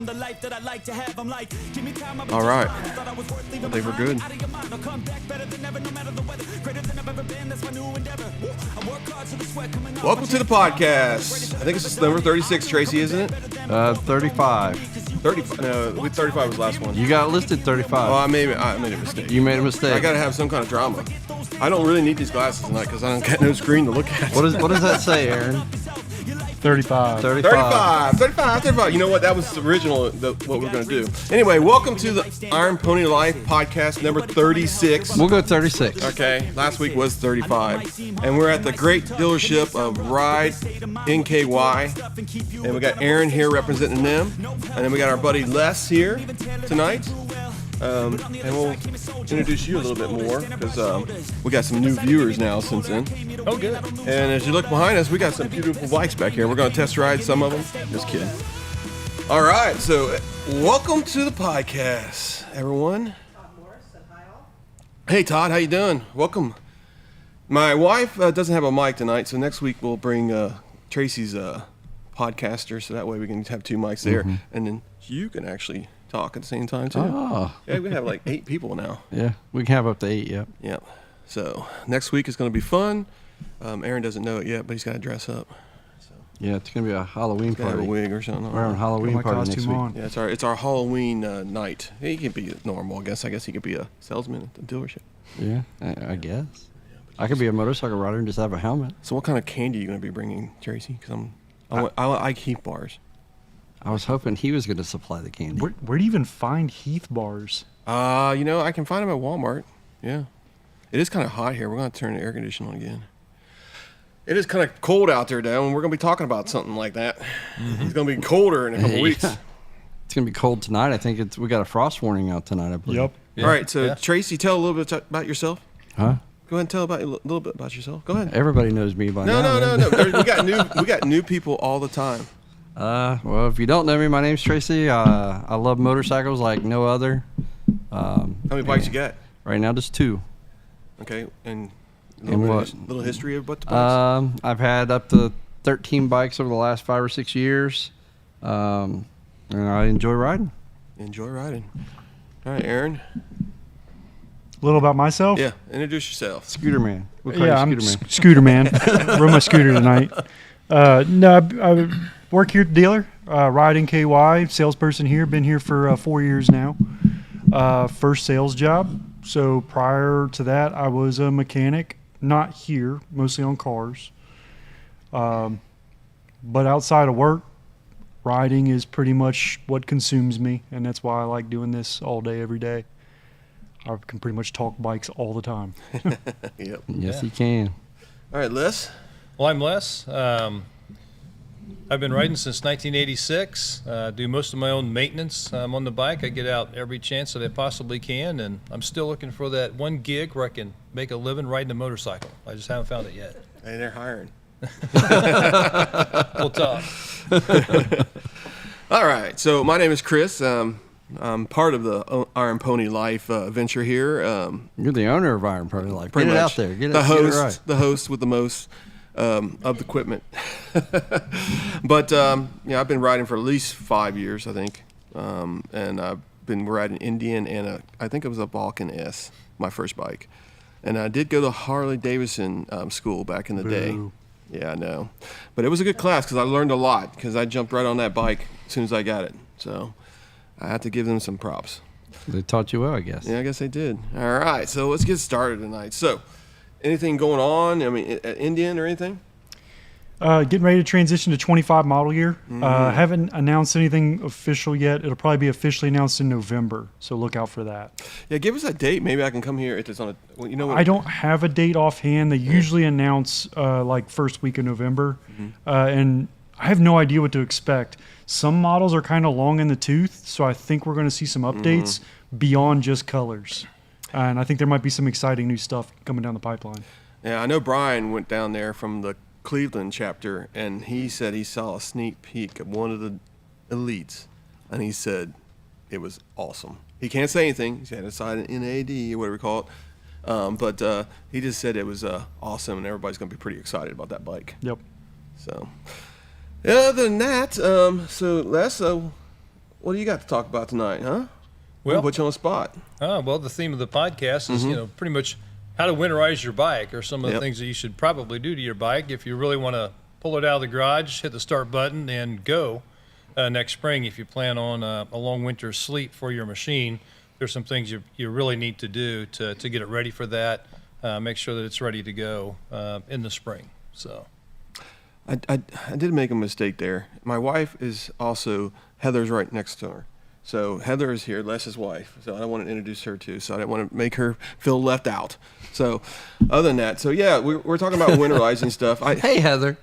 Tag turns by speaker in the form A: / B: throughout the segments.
A: The life that I like to have, I'm like, give me time.
B: All right. I think we're good. Welcome to the podcast. I think it's number 36, Tracy, isn't it?
C: 35.
B: 35. No, 35 was the last one.
C: You got listed 35.
B: Oh, I made a mistake.
C: You made a mistake.
B: I got to have some kind of drama. I don't really need these glasses tonight because I don't got no screen to look at.
C: What does that say, Aaron?
D: 35.
B: 35. You know what? That was the original, what we were going to do. Anyway, welcome to the Iron Pony Life podcast number 36.
C: We'll go 36.
B: Okay. Last week was 35. And we're at the great dealership of Ride NKY. And we got Aaron here representing them. And then we got our buddy Les here tonight. And we'll introduce you a little bit more because we got some new viewers now since then.
D: Oh, good.
B: And as you look behind us, we got some beautiful bikes back here. We're going to test ride some of them. Just kidding. All right, so welcome to the podcast, everyone. Hey, Todd, how you doing? Welcome. My wife doesn't have a mic tonight, so next week we'll bring Tracy's podcaster, so that way we can have two mics there, and then you can actually talk at the same time too.
C: Oh.
B: Yeah, we have like 8 people now.
C: Yeah, we can have up to 8. Yep.
B: Yep. So next week is going to be fun. Aaron doesn't know it yet, but he's got to dress up. So
C: Yeah, it's gonna be a Halloween
B: he's got to have
C: party.
B: a wig or something.
C: We're on Halloween party next week.
B: Yeah, it's our Halloween night. He can be normal, I guess. I guess he could be a salesman at the dealership.
C: Yeah, I guess. I could be a motorcycle rider and just have a helmet.
B: So what kind of candy are you going to be bringing, Tracy? Because I keep bars.
C: I was hoping he was gonna supply the candy.
D: Where do you even find Heath bars?
B: I can find them at Walmart. Yeah. It is kind of hot here. We're going to turn the air conditioning on again. It is kind of cold out there, Dad, and we're going to be talking about something like that. It's going to be colder in a couple weeks.
C: It's gonna be cold tonight. I think we got a frost warning out tonight, I believe.
D: Yep.
B: Yeah. All right, so Tracy, tell a little bit about yourself.
C: Huh?
B: Go ahead and tell a little bit about yourself. Go ahead.
C: Everybody knows me by now.
B: No. We got new people all the time.
C: Well, if you don't know me, my name's Tracy. I love motorcycles like no other.
B: How many bikes you got?
C: Right now, just 2.
B: Okay, and little history of what the bikes?
C: I've had up to 13 bikes over the last 5 or 6 years, and I enjoy riding.
B: Enjoy riding. All right, Aaron.
D: A little about myself?
B: Yeah, introduce yourself.
C: Scooter Man. We'll call
D: Yeah,
C: you
D: I'm
C: Scooter Man.
D: Scooter Man. Rode my scooter tonight. No, I work here at the dealer, Ride NKY, salesperson here. Been here for 4 years now. First sales job. So prior to that, I was a mechanic, not here, mostly on cars. But outside of work, riding is pretty much what consumes me, and that's why I like doing this all day, every day. I can pretty much talk bikes all the time.
B: Yep.
C: Yes, you can.
B: All right, Les.
E: Well, I'm Les. I've been riding since 1986. Do most of my own maintenance on the bike. I get out every chance that I possibly can, and I'm still looking for that one gig where I can make a living riding a motorcycle. I just haven't found it yet.
B: Hey, they're hiring.
E: We'll talk.
B: All right, so my name is Chris. I'm part of the Iron Pony Life venture here.
C: You're the owner of Iron Pony Life.
B: Pretty
C: Get it
B: much.
C: out there. Get
B: the host,
C: it right.
B: the host with the most of the equipment. But I've been riding for at least 5 years, I think, and I've been riding Indian and I think it was a Vulcan S, my first bike, and I did go to Harley Davidson school back in the day. Yeah, I know, but it was a good class because I learned a lot because I jumped right on that bike as soon as I got it. So I have to give them some props.
C: They taught you well, I guess.
B: Yeah, I guess they did. All right, so let's get started tonight. So, anything going on? I mean, at Indian or anything?
D: Getting ready to transition to 25 model year. Haven't announced anything official yet. It'll probably be officially announced in November, so look out for that.
B: Yeah, give us a date. Maybe I can come here if it's on a. Well, you know what?
D: I don't have a date offhand. They usually announce like first week of November, and I have no idea what to expect. Some models are kind of long in the tooth, so I think we're going to see some updates beyond just colors. And I think there might be some exciting new stuff coming down the pipeline.
B: Yeah, I know Brian went down there from the Cleveland chapter, and he said he saw a sneak peek of one of the elites, and he said it was awesome. He can't say anything. He had to sign an NAD or whatever we call it. But he just said it was awesome, and everybody's going to be pretty excited about that bike.
D: Yep.
B: So, other than that, so Les, what do you got to talk about tonight, huh?
E: Well,
B: Put you on the spot.
E: Well, the theme of the podcast is, pretty much how to winterize your bike, or some of the things that you should probably do to your bike if you really want to pull it out of the garage, hit the start button, and go next spring. If you plan on a long winter sleep for your machine, there's some things you really need to do to get it ready for that. Make sure that it's ready to go in the spring. So,
B: I did make a mistake there. My wife is also, Heather's right next to her. So Heather is here, Les' wife. So I want to introduce her too. So I didn't want to make her feel left out. So other than that, so yeah, we're talking about winterizing stuff.
C: Hey, Heather.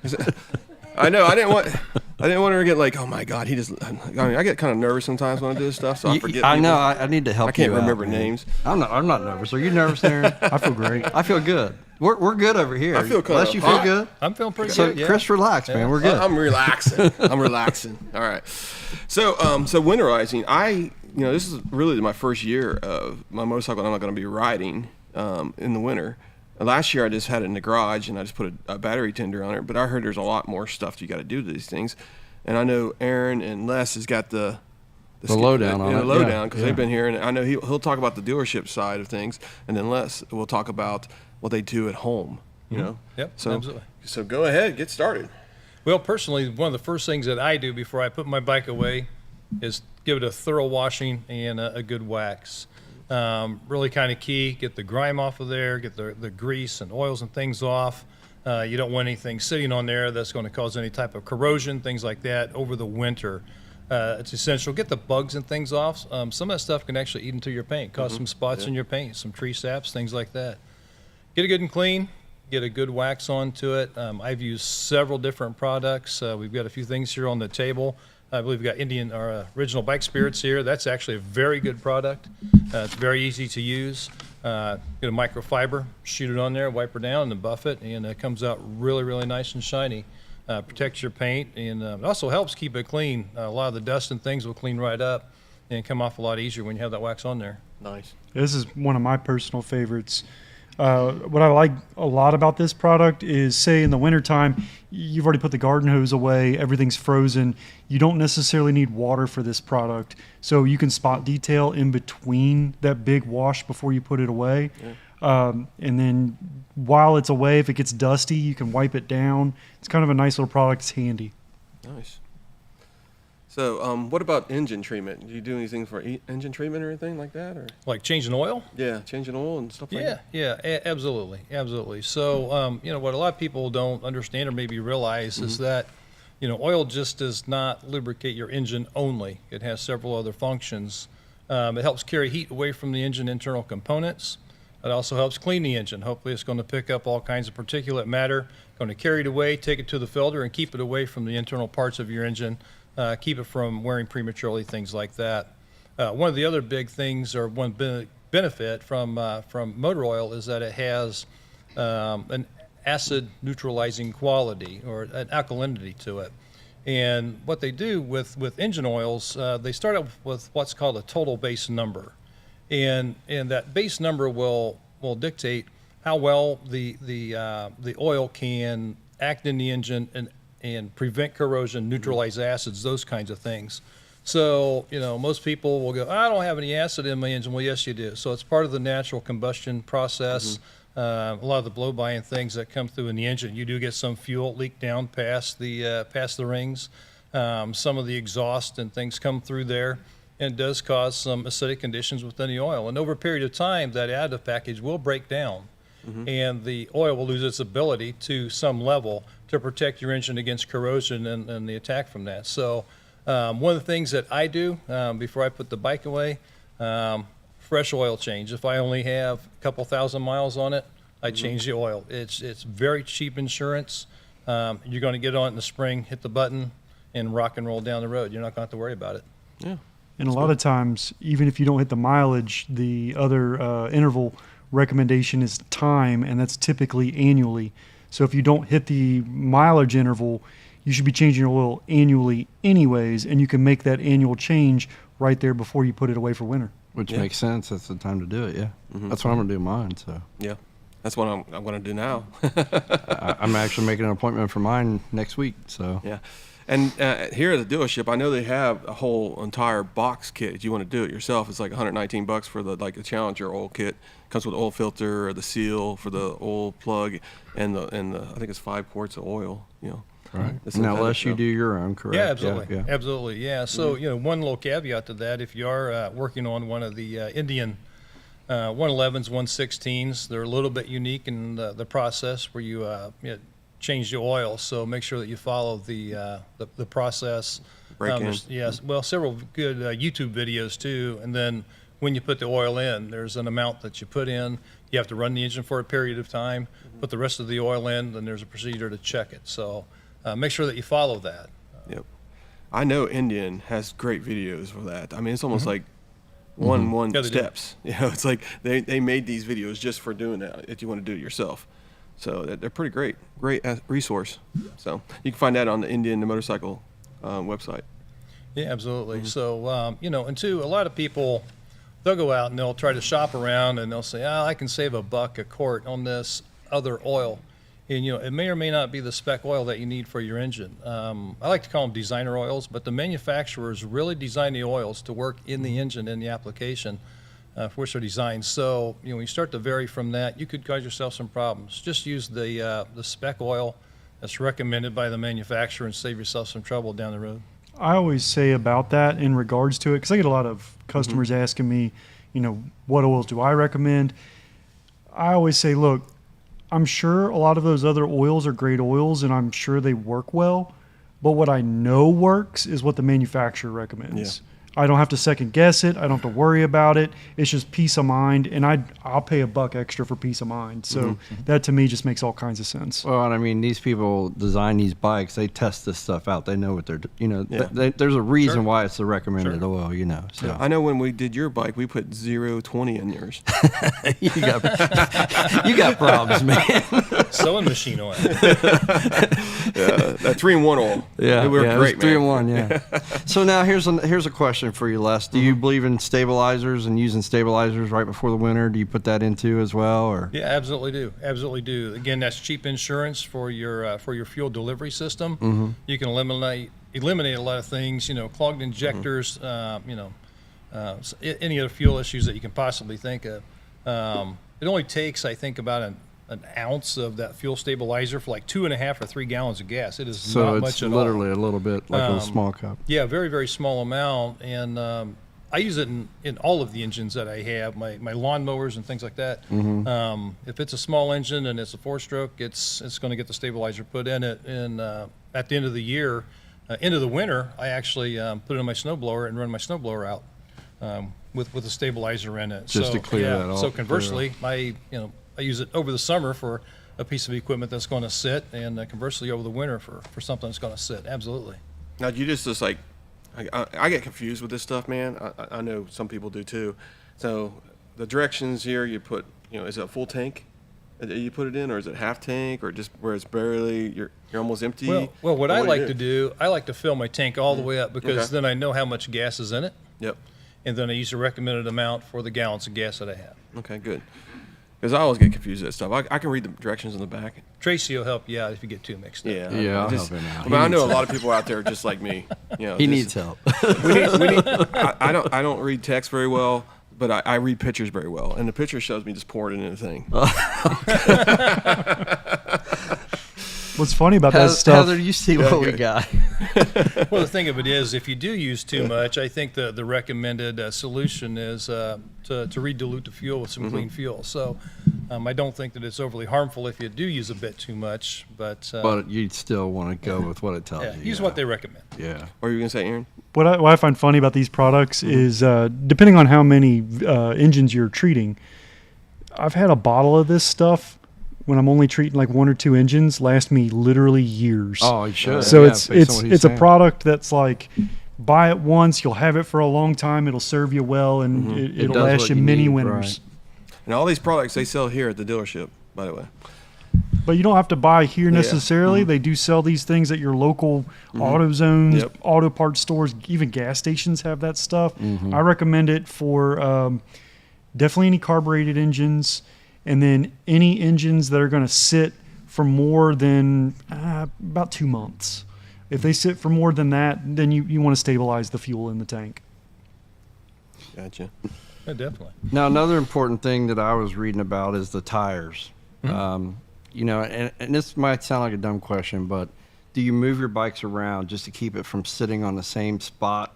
B: I know. I didn't want her to get like, oh my God, he just. I mean, I get kind of nervous sometimes when I do this stuff, so I forget.
C: I know. I need to help you.
B: I can't remember
C: out,
B: names.
C: I'm not nervous. Are you nervous, Aaron?
D: I feel great.
C: I feel good. We're good over here.
B: I feel kind of.
C: You feel good?
E: I'm feeling pretty
C: So
E: good. Yeah.
C: Chris, relax, man. We're good.
B: I'm relaxing. I'm relaxing. All right. So winterizing. This is really my first year of my motorcycle. I'm not going to be riding in the winter. Last year I just had it in the garage and I just put a battery tender on it. But I heard there's a lot more stuff you got to do to these things. And I know Aaron and Les has got the
C: lowdown on it.
B: The lowdown, because they've been here, and I know he'll talk about the dealership side of things, and then Les will talk about what they do at home. You know.
E: Yep.
B: So,
E: absolutely.
B: So go ahead, get started.
E: Well, personally, one of the first things that I do before I put my bike away is give it a thorough washing and a good wax. Really kind of key. Get the grime off of there, get the grease and oils and things off. You don't want anything sitting on there that's going to cause any type of corrosion, things like that, over the winter. It's essential. Get the bugs and things off. Some of that stuff can actually eat into your paint, cause some spots in your paint, some tree saps, things like that. Get it good and clean. Get a good wax onto it. I've used several different products. We've got a few things here on the table. I believe we've got our original bike spirits here. That's actually a very good product. It's very easy to use. Get a microfiber, shoot it on there, wipe her down, and then buff it, and it comes out really, really nice and shiny. Protects your paint, and it also helps keep it clean. A lot of the dust and things will clean right up and come off a lot easier when you have that wax on there.
B: Nice.
D: This is one of my personal favorites. What I like a lot about this product is, say in the wintertime, you've already put the garden hose away, everything's frozen. You don't necessarily need water for this product. So you can spot detail in between that big wash before you put it away. Yeah. And then while it's away, if it gets dusty, you can wipe it down. It's kind of a nice little product. It's handy.
B: Nice. So, what about engine treatment? Do you do anything for engine treatment or anything like that, or
E: like changing oil?
B: Yeah, changing oil and stuff like that.
E: Yeah, absolutely. So, what a lot of people don't understand or maybe realize is that, oil just does not lubricate your engine only. It has several other functions. It helps carry heat away from the engine internal components. It also helps clean the engine. Hopefully, it's going to pick up all kinds of particulate matter, going to carry it away, take it to the filter, and keep it away from the internal parts of your engine. Keep it from wearing prematurely, things like that. One of the other big things, or one benefit from motor oil, is that it has an acid neutralizing quality, or an alkalinity to it. And what they do with engine oils, they start out with what's called a total base number, and that base number will dictate how well the oil can act in the engine and prevent corrosion, neutralize acids, those kinds of things. So, most people will go, I don't have any acid in my engine. Well, yes, you do. So it's part of the natural combustion process. A lot of the blow-by and things that come through in the engine, you do get some fuel leak down past the rings. Some of the exhaust and things come through there, and it does cause some acidic conditions within the oil. And over a period of time, that additive package will break down, and the oil will lose its ability to some level to protect your engine against corrosion and the attack from that. So one of the things that I do before I put the bike away, fresh oil change. If I only have a couple thousand miles on it, I change the oil. It's very cheap insurance. You're going to get on it in the spring, hit the button, and rock and roll down the road. You're not going to have to worry about it.
B: Yeah.
D: And a lot of times, even if you don't hit the mileage, the other interval recommendation is time, and that's typically annually. So if you don't hit the mileage interval, you should be changing your oil annually anyways, and you can make that annual change right there before you put it away for winter.
C: Which makes sense. That's the time to do it, yeah. That's what I'm going to do mine, so.
B: Yeah, that's what I'm going to do now.
C: I'm actually making an appointment for mine next week, so.
B: Yeah. And here at the dealership, I know they have a whole entire box kit. If you want to do it yourself, it's like $119 for the Challenger oil kit. Comes with the oil filter, the seal for the oil plug, and the I think it's 5 quarts of oil.
C: Right.
B: It's
C: Now,
B: synthetic
C: unless you
B: stuff.
C: do your own, correct?
E: Yeah, absolutely.
C: Yeah.
E: Absolutely, yeah. So, one little caveat to that, if you are working on one of the Indian 111s, 116s, they're a little bit unique in the process where you change the oil. So make sure that you follow the process.
B: Break-in.
E: Yes, well, several good YouTube videos too. And then when you put the oil in, there's an amount that you put in. You have to run the engine for a period of time, put the rest of the oil in, then there's a procedure to check it. So make sure that you follow that.
B: Yep. I know Indian has great videos for that. I mean, it's almost like one
E: Yeah, they do.
B: steps. It's like they made these videos just for doing that if you want to do it yourself. So they're pretty great resource. So you can find that on the Indian Motorcycle website.
E: Yeah, absolutely. So, and two, a lot of people, they'll go out and they'll try to shop around and they'll say, I can save $1 a quart on this other oil. And, it may or may not be the spec oil that you need for your engine. I like to call them designer oils, but the manufacturers really design the oils to work in the engine, in the application for which they're designed. So, when you start to vary from that, you could cause yourself some problems. Just use the spec oil that's recommended by the manufacturer and save yourself some trouble down the road.
D: I always say about that in regards to it, because I get a lot of customers asking me, what oils do I recommend? I always say, look, I'm sure a lot of those other oils are great oils and I'm sure they work well, but what I know works is what the manufacturer recommends. I don't have to second guess it. I don't have to worry about it. It's just peace of mind, and I'll pay $1 extra for peace of mind. So that to me just makes all kinds of sense.
C: Well, and I mean, these people design these bikes. They test this stuff out. They know what they're, there's a reason why it's the recommended oil. So
B: I know when we did your bike, we put 0.20 in yours.
C: you got problems, man.
E: Sewing machine oil.
B: That 3-in-1 oil.
C: Yeah,
B: it worked
C: it
B: great,
C: was 3-in-1. Yeah. So now here's a question for you, Les. Do you believe in stabilizers and using stabilizers right before the winter? Do you put that into as well, or?
E: Yeah, absolutely do. Absolutely do. Again, that's cheap insurance for your fuel delivery system. You can eliminate a lot of things. Clogged injectors. Any other fuel issues that you can possibly think of. It only takes, I think, about an ounce of that fuel stabilizer for like 2.5 or 3 gallons of gas. It is not much at all.
C: So it's literally a little bit like a small cup.
E: Yeah, very, very small amount. And I use it in all of the engines that I have, my lawn mowers and things like that. If it's a small engine and it's a 4-stroke, it's going to get the stabilizer put in it. And at the end of the year, into the winter, I actually put it in my snowblower and run my snowblower out with a stabilizer in it.
C: Just to clear that off.
E: So conversely, I use it over the summer for a piece of equipment that's going to sit, and conversely over the winter for something that's going to sit. Absolutely.
B: Now, you just like, I get confused with this stuff, man. I know some people do too. So the directions here, you put, is it a full tank that you put it in, or is it half tank, or just where it's barely, you're almost empty?
E: Well, what I like to do, I like to fill my tank all the way up because
B: Okay.
E: then I know how much gas is in it,
B: Yep.
E: and then I use the recommended amount for the gallons of gas that I have.
B: Okay, good. Because I always get confused with that stuff. I can read the directions on the back.
E: Tracy will help you out if you get too mixed up.
C: Yeah, I'll
B: just,
C: help him out.
B: I mean, I know a lot of people out there just like me.
C: He needs help.
B: We need, I don't read text very well, but I read pictures very well, and the picture shows me just pouring it in a thing.
D: What's funny about that stuff?
C: Heather, you see what we got.
E: Well, the thing of it is, if you do use too much, I think the recommended solution is to redilute the fuel with some clean fuel. So I don't think that it's overly harmful if you do use a bit too much, but
C: you'd still want to go with what it tells you.
E: use what they recommend.
C: Yeah.
B: What were you going to say, Aaron?
D: What I find funny about these products is depending on how many engines you're treating, I've had a bottle of this stuff when I'm only treating like 1 or 2 engines last me literally years.
C: Oh, you should.
D: So
C: Yeah,
D: it's
C: based on what he's
D: it's a
C: saying.
D: product that's like, buy it once, you'll have it for a long time, it'll serve you well, and it'll
C: does
D: last
C: what
D: you
C: you
D: many
C: need,
D: winters.
B: And all these products they sell here at the dealership, by the way.
D: But you don't have to buy here necessarily. They do sell these things at your local auto zones,
B: Yep.
D: auto parts stores, even gas stations have that stuff. I recommend it for definitely any carbureted engines, and then any engines that are going to sit for more than about 2 months. If they sit for more than that, then you want to stabilize the fuel in the tank.
B: Gotcha.
E: Yeah, definitely.
C: Now, another important thing that I was reading about is the tires. You know, and this might sound like a dumb question, but do you move your bikes around just to keep it from sitting on the same spot,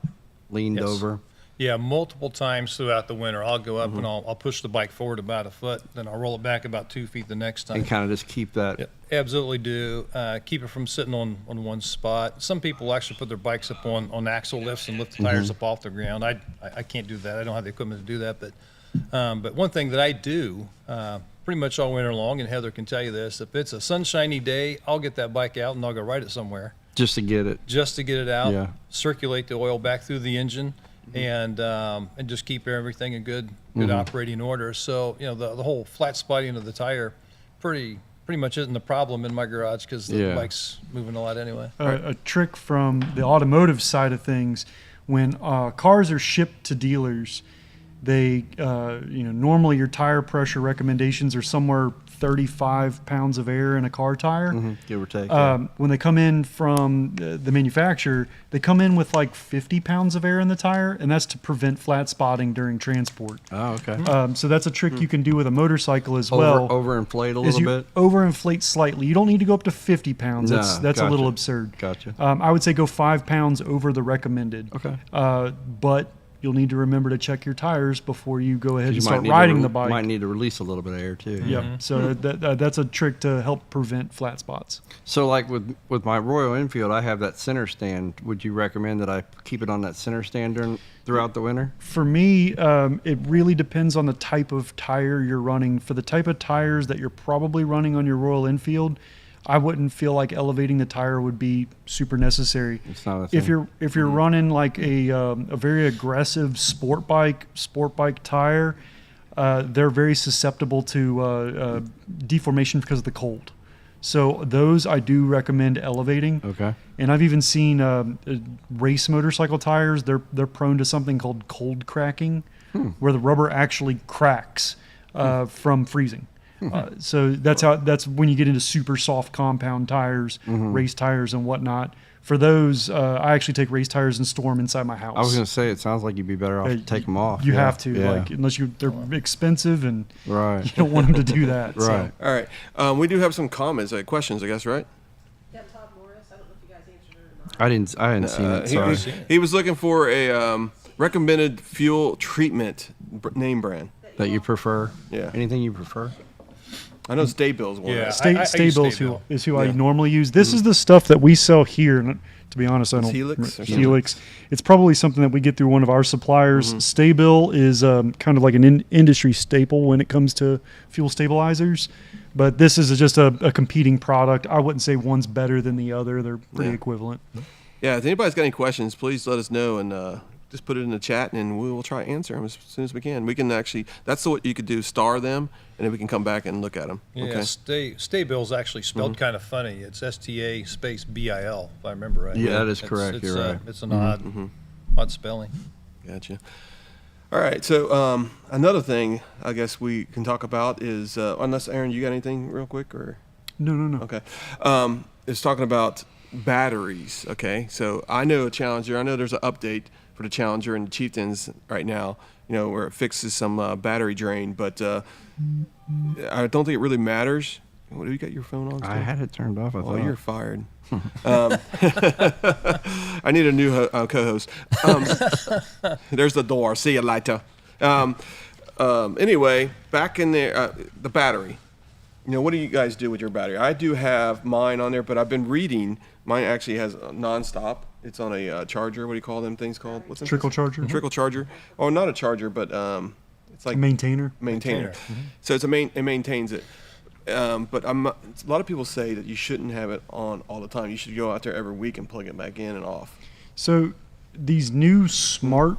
C: leaned
E: Yes.
C: over?
E: Yeah, multiple times throughout the winter, I'll go up and I'll push the bike forward about a foot, then I'll roll it back about 2 feet the next time.
C: And kind of just keep that.
E: Yeah, absolutely do. Keep it from sitting on one spot. Some people actually put their bikes up on axle lifts and lift the tires up off the ground. I can't do that. I don't have the equipment to do that. But one thing that I do pretty much all winter long, and Heather can tell you this, if it's a sunshiny day, I'll get that bike out and I'll go ride it somewhere.
C: Just to get it.
E: Just to get it out,
C: Yeah.
E: circulate the oil back through the engine, and just keep everything in good operating order. So, you know, the whole flat spotting of the tire pretty much isn't a problem in my garage because the bike's moving a lot anyway.
D: A trick from the automotive side of things, when cars are shipped to dealers, they normally your tire pressure recommendations are somewhere 35 pounds of air in a car tire.
C: Give or take.
D: When they come in from the manufacturer, they come in with like 50 pounds of air in the tire, and that's to prevent flat spotting during transport.
C: Oh, okay.
D: So that's a trick you can do with a motorcycle as well.
C: Overinflate a
D: is
C: little
D: you
C: bit?
D: Overinflate slightly. You don't need to go up to 50 pounds.
C: No,
D: That's a little
C: gotcha.
D: absurd.
C: Gotcha.
D: I would say go 5 pounds over the recommended.
C: Okay.
D: But you'll need to remember to check your tires before you go ahead
C: You
D: and
C: might
D: start
C: need
D: riding
C: to
D: the bike.
C: Might need to release a little bit of air too.
D: Yep. So that's a trick to help prevent flat spots.
C: So like with my Royal Enfield, I have that center stand. Would you recommend that I keep it on that center stand throughout the winter?
D: For me, it really depends on the type of tire you're running. For the type of tires that you're probably running on your Royal Enfield, I wouldn't feel like elevating the tire would be super necessary.
C: It's not a thing.
D: If you're running like a very aggressive sport bike tire, they're very susceptible to deformation because of the cold. So those I do recommend elevating.
C: Okay.
D: And I've even seen race motorcycle tires. They're prone to something called cold cracking, where the rubber actually cracks from freezing. So that's when you get into super soft compound tires, race tires and whatnot. For those, I actually take race tires and store them inside my house.
C: I was going to say, it sounds like you'd be better off to take them off.
D: You have to, unless they're expensive and
C: Right.
D: you don't want them to do that.
C: Right.
B: All right. We do have some comments, questions, I guess, right?
F: Yeah, Todd Morris. I don't know if you guys answered it or not.
C: I hadn't seen it. Sorry.
B: He was looking for a recommended fuel treatment name brand.
C: That you prefer?
B: Yeah.
C: Anything you prefer?
B: I know Staybill's one.
E: Yeah.
B: Right?
D: Stable
E: Stay-Bill.
D: is who I
B: Yeah.
D: normally use. This is the stuff that we sell here. And to be honest, I don't.
B: Helix or something?
D: Helix. It's probably something that we get through one of our suppliers. Staybill is kind of like an industry staple when it comes to fuel stabilizers. But this is just a competing product. I wouldn't say one's better than the other. They're pretty equivalent.
B: Yeah, if anybody's got any questions, please let us know and just put it in the chat, and we will try to answer them as soon as we can. We can actually, that's what you could do, star them, and then we can come back and look at them.
E: Yeah,
B: Okay.
E: Staybill's actually spelled kind of funny. It's STA space BIL, if I remember right.
C: Yeah, that is correct.
E: It's,
C: You're right.
E: It's an odd spelling.
B: Gotcha. All right, so another thing I guess we can talk about is, unless, Aaron, you got anything real quick? Or
D: No.
B: Okay. It's talking about batteries, okay? So I know a Challenger. I know there's an update for the Challenger and the Chieftains right now, where it fixes some battery drain, but I don't think it really matters. What, do you got your phone on still?
C: I had it turned off, I
B: Oh,
C: thought.
B: you're fired. I need a new co-host. There's the door. See you later. Anyway, back in there, the battery. What do you guys do with your battery? I do have mine on there, but I've been reading. Mine actually has nonstop. It's on a charger. What do you call them things called? What's it?
D: Trickle charger.
B: Trickle charger. Oh, not a charger, but it's like
D: Maintainer.
B: maintainer. So it maintains it. But a lot of people say that you shouldn't have it on all the time. You should go out there every week and plug it back in and off.
D: So these new smart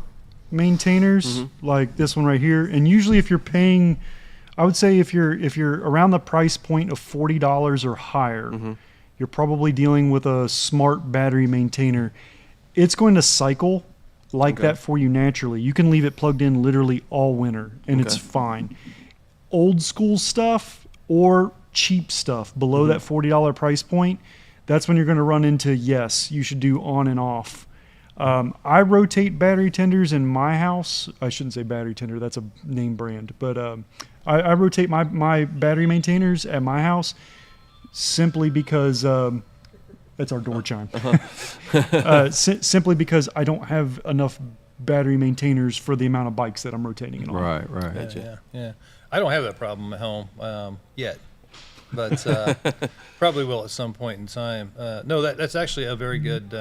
D: maintainers, like this one right here, and usually if you're paying, I would say if you're around the price point of $40 or higher, you're probably dealing with a smart battery maintainer. It's going to cycle like that for you naturally. You can leave it plugged in literally all winter, and it's fine. Old school stuff or cheap stuff below that $40 price point, that's when you're going to run into, yes, you should do on and off. I rotate battery tenders in my house. I shouldn't say battery tender, that's a name brand, but I rotate my battery maintainers at my house simply because that's our door chime. Simply because I don't have enough battery maintainers for the amount of bikes that I'm rotating it on.
C: Right.
E: Yeah. I don't have that problem at home yet, but probably will at some point in time. No, that's actually a very good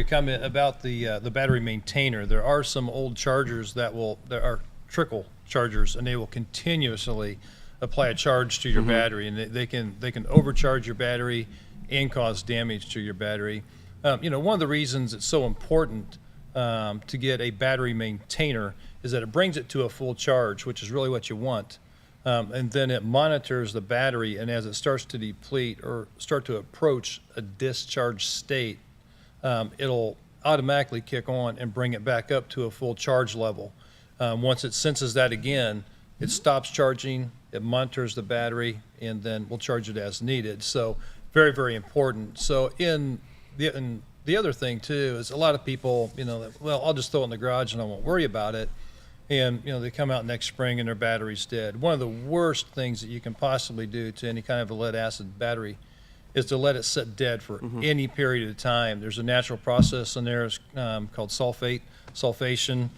E: comment about the battery maintainer. There are some old chargers there are trickle chargers, and they will continuously apply a charge to your battery, and they can overcharge your battery and cause damage to your battery. One of the reasons it's so important to get a battery maintainer is that it brings it to a full charge, which is really what you want. And then it monitors the battery, and as it starts to deplete or start to approach a discharge state, it'll automatically kick on and bring it back up to a full charge level. Once it senses that again, it stops charging, it monitors the battery, and then we'll charge it as needed. So very, very important. So the other thing too is a lot of people, well, I'll just throw it in the garage and I won't worry about it. And, they come out next spring and their battery's dead. One of the worst things that you can possibly do to any kind of a lead acid battery is to let it sit dead for any period of time. There's a natural process in there called sulfation.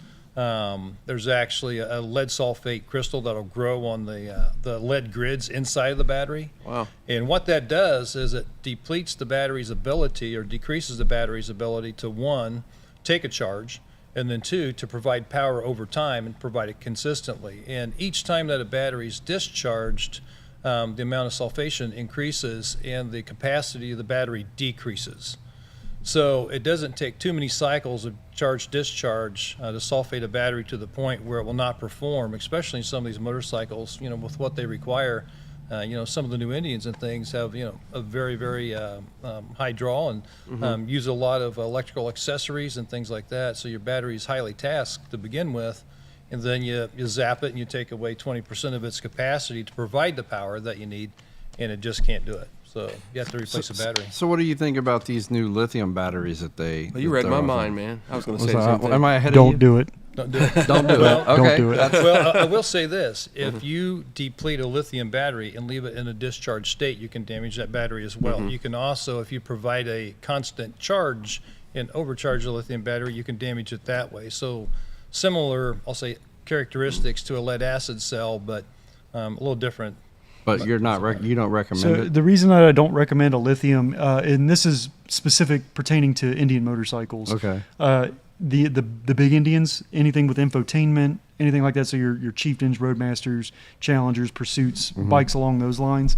E: There's actually a lead sulfate crystal that'll grow on the lead grids inside of the battery.
B: Wow.
E: And what that does is it depletes the battery's ability, or decreases the battery's ability to, one, take a charge, and then two, to provide power over time and provide it consistently. And each time that a battery is discharged, the amount of sulfation increases and the capacity of the battery decreases. So it doesn't take too many cycles of charge-discharge to sulfate a battery to the point where it will not perform, especially in some of these motorcycles, with what they require. Some of the new Indians and things have, a very, very high draw and use a lot of electrical accessories and things like that. So your battery is highly tasked to begin with, and then you zap it and you take away 20% of its capacity to provide the power that you need, and it just can't do it. So you have to replace the battery.
C: So what do you think about these new lithium batteries that they?
B: Well, you read my mind, man. I was going to say the same thing.
C: Am I ahead of you?
D: Don't do it.
E: Don't do it.
C: Don't do it. Okay.
D: Don't do it.
E: Well, I will say this. If you deplete a lithium battery and leave it in a discharged state, you can damage that battery as well. You can also, if you provide a constant charge and overcharge the lithium battery, you can damage it that way. So similar, I'll say, characteristics to a lead acid cell, but a little different.
C: But you don't recommend
D: So
C: it?
D: the reason that I don't recommend a lithium, and this is specific pertaining to Indian motorcycles.
C: Okay.
D: The big Indians, anything with infotainment, anything like that. So your Chieftains, Roadmasters, Challengers, Pursuits, bikes along those lines.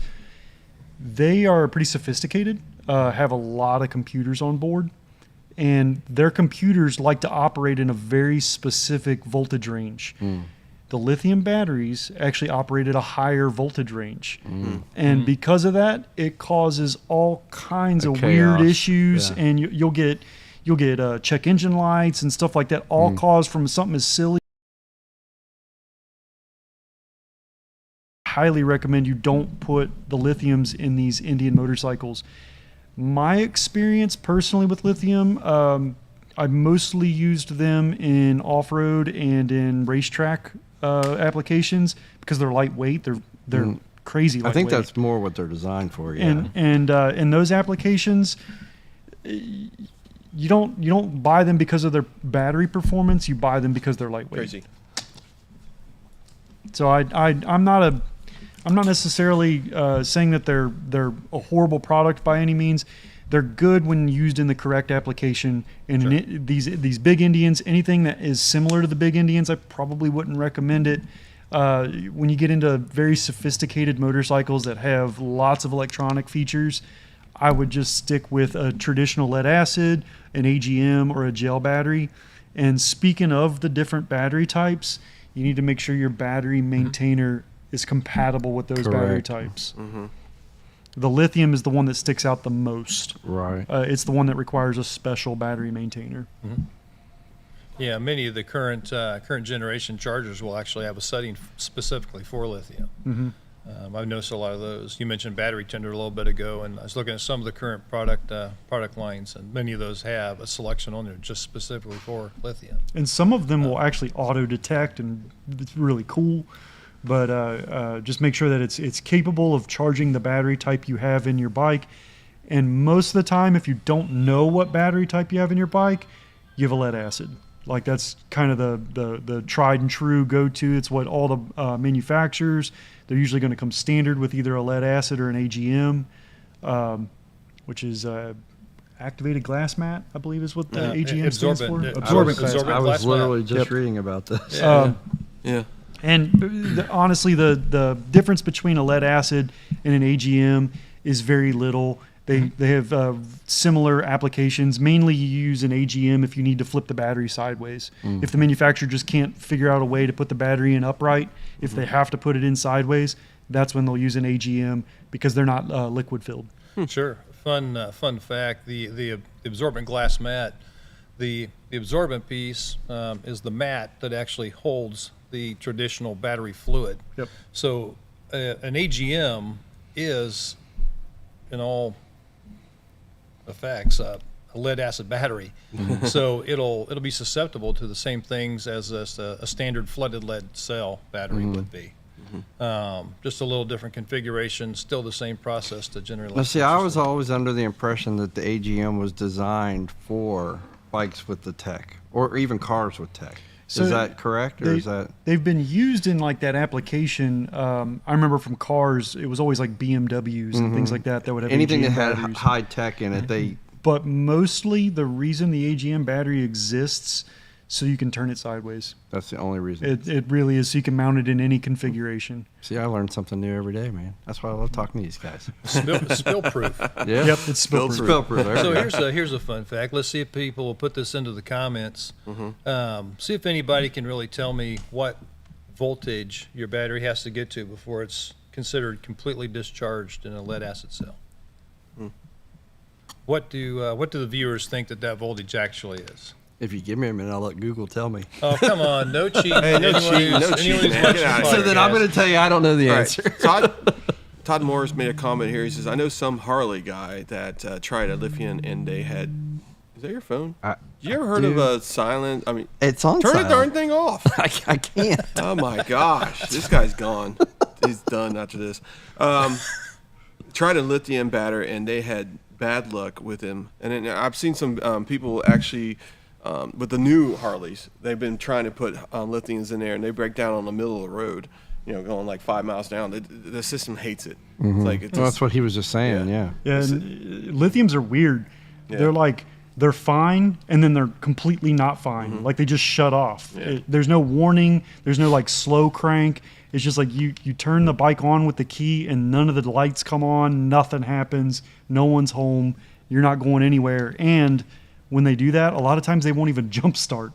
D: They are pretty sophisticated, have a lot of computers on board, and their computers like to operate in a very specific voltage range. The lithium batteries actually operate at a higher voltage range. And because of that, it causes all kinds of weird issues, and you'll get check engine lights and stuff like that, all caused from something as silly. Highly recommend you don't put the lithiums in these Indian motorcycles. My experience personally with lithium, I mostly used them in off-road and in racetrack applications because they're lightweight. They're crazy lightweight.
C: I think that's more what they're designed for. Yeah.
D: And in those applications, you don't buy them because of their battery performance. You buy them because they're lightweight.
B: Crazy.
D: So I'm not necessarily saying that they're a horrible product by any means. They're good when used in the correct application. And these big Indians, anything that is similar to the big Indians, I probably wouldn't recommend it. When you get into very sophisticated motorcycles that have lots of electronic features, I would just stick with a traditional lead acid, an AGM, or a gel battery. And speaking of the different battery types, you need to make sure your battery maintainer is compatible with those battery types. The lithium is the one that sticks out the most.
C: Right.
D: It's the one that requires a special battery maintainer.
E: Yeah, many of the current generation chargers will actually have a setting specifically for lithium. I've noticed a lot of those. You mentioned battery tender a little bit ago, and I was looking at some of the current product lines, and many of those have a selection on there just specifically for lithium.
D: And some of them will actually auto detect, and it's really cool. But just make sure that it's capable of charging the battery type you have in your bike. And most of the time, if you don't know what battery type you have in your bike, you have a lead acid. Like that's kind of the tried and true go-to. It's what all the manufacturers, they're usually going to come standard with either a lead acid or an AGM, which is activated glass mat, I believe is what the AGM stands for. Absorbent glass mat.
C: I was literally just reading about this.
B: Yeah.
D: And honestly, the difference between a lead acid and an AGM is very little. They have similar applications. Mainly you use an AGM if you need to flip the battery sideways. If the manufacturer just can't figure out a way to put the battery in upright, if they have to put it in sideways, that's when they'll use an AGM because they're not liquid filled.
E: Sure. Fun fact, the absorbent glass mat, the absorbent piece is the mat that actually holds the traditional battery fluid.
D: Yep.
E: So an AGM is, in all effects, a lead acid battery. So it'll be susceptible to the same things as a standard flooded lead cell battery would be. Just a little different configuration, still the same process to generate.
C: Now, see, I was always under the impression that the AGM was designed for bikes with the tech, or even cars with tech.
D: So
C: is that correct, or is that?
D: They've been used in like that application. I remember from cars, it was always like BMWs and things like that would have
C: Anything
D: AGM
C: that had
D: batteries.
C: high tech in it, they.
D: But mostly the reason the AGM battery exists so you can turn it sideways.
C: That's the only reason.
D: It really is, so you can mount it in any configuration.
C: See, I learned something new every day, man. That's why I love talking to these guys.
E: Spill proof.
C: Yeah.
D: Yep, it's spill proof.
C: Spill proof. There
E: So
C: we go.
E: here's a fun fact. Let's see if people will put this into the comments. See if anybody can really tell me what voltage your battery has to get to before it's considered completely discharged in a lead acid cell. What do the viewers think that voltage actually is?
C: If you give me a minute, I'll let Google tell me.
E: Oh, come on, no cheating.
B: Hey, no cheating, no cheating, man. Get out of
C: So then I'm going to tell you I don't know the
B: All
C: answer.
B: right. Todd Morris made a comment here. He says, I know some Harley guy that tried a Lithium and they had. Is that your phone? You ever heard of a silent? I mean,
C: It's on
B: turn
C: silent.
B: the darn thing off.
C: I can't.
B: Oh my gosh, this guy's gone. He's done after this. Tried a lithium battery and they had bad luck with him. And then I've seen some people actually with the new Harleys. They've been trying to put lithiums in there and they break down on the middle of the road. You know, going like 5 miles down. The system hates it. It's like it's
C: Well, that's what he was just saying, yeah.
D: Yeah, and lithiums are weird.
B: Yeah.
D: They're fine, and then they're completely not fine. Like they just shut off.
B: Yeah.
D: There's no warning. There's no like slow crank. It's just like you turn the bike on with the key, and none of the lights come on. Nothing happens. No one's home. You're not going anywhere. And when they do that, a lot of times they won't even jump start.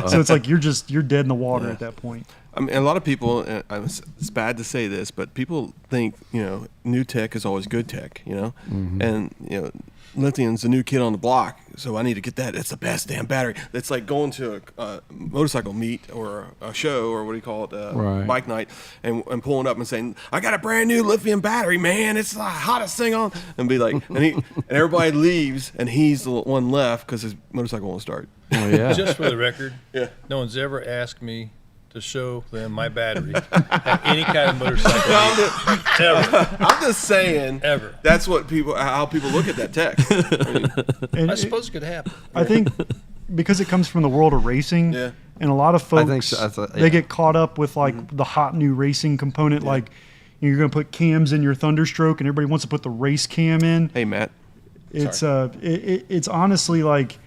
D: So it's like you're dead in the water at that point.
B: I mean, a lot of people, and it's bad to say this, but people think, you know, new tech is always good tech, you know? And, you know, lithium's the new kid on the block, so I need to get that. It's the best damn battery. It's like going to a motorcycle meet or a show or what do you call it,
C: Right.
B: bike night, and pulling up and saying, I got a brand new lithium battery, man. It's the hottest thing on. And be like, and everybody leaves, and he's the one left because his motorcycle won't start.
C: Oh, yeah.
E: Just for the record, no one's ever asked me to show them my battery at any kind of motorcycle. Ever.
B: I'm just saying.
E: Ever.
B: That's what how people look at that tech. I mean,
D: And
E: I suppose it could happen.
D: I think because it comes from the world of racing,
B: Yeah.
D: and a lot of folks,
C: think so.
D: they get caught up with like the hot new racing component. Like you're going to put cams in your Thunderstroke, and everybody wants to put the race cam in.
B: hey, Matt.
D: It's it's honestly like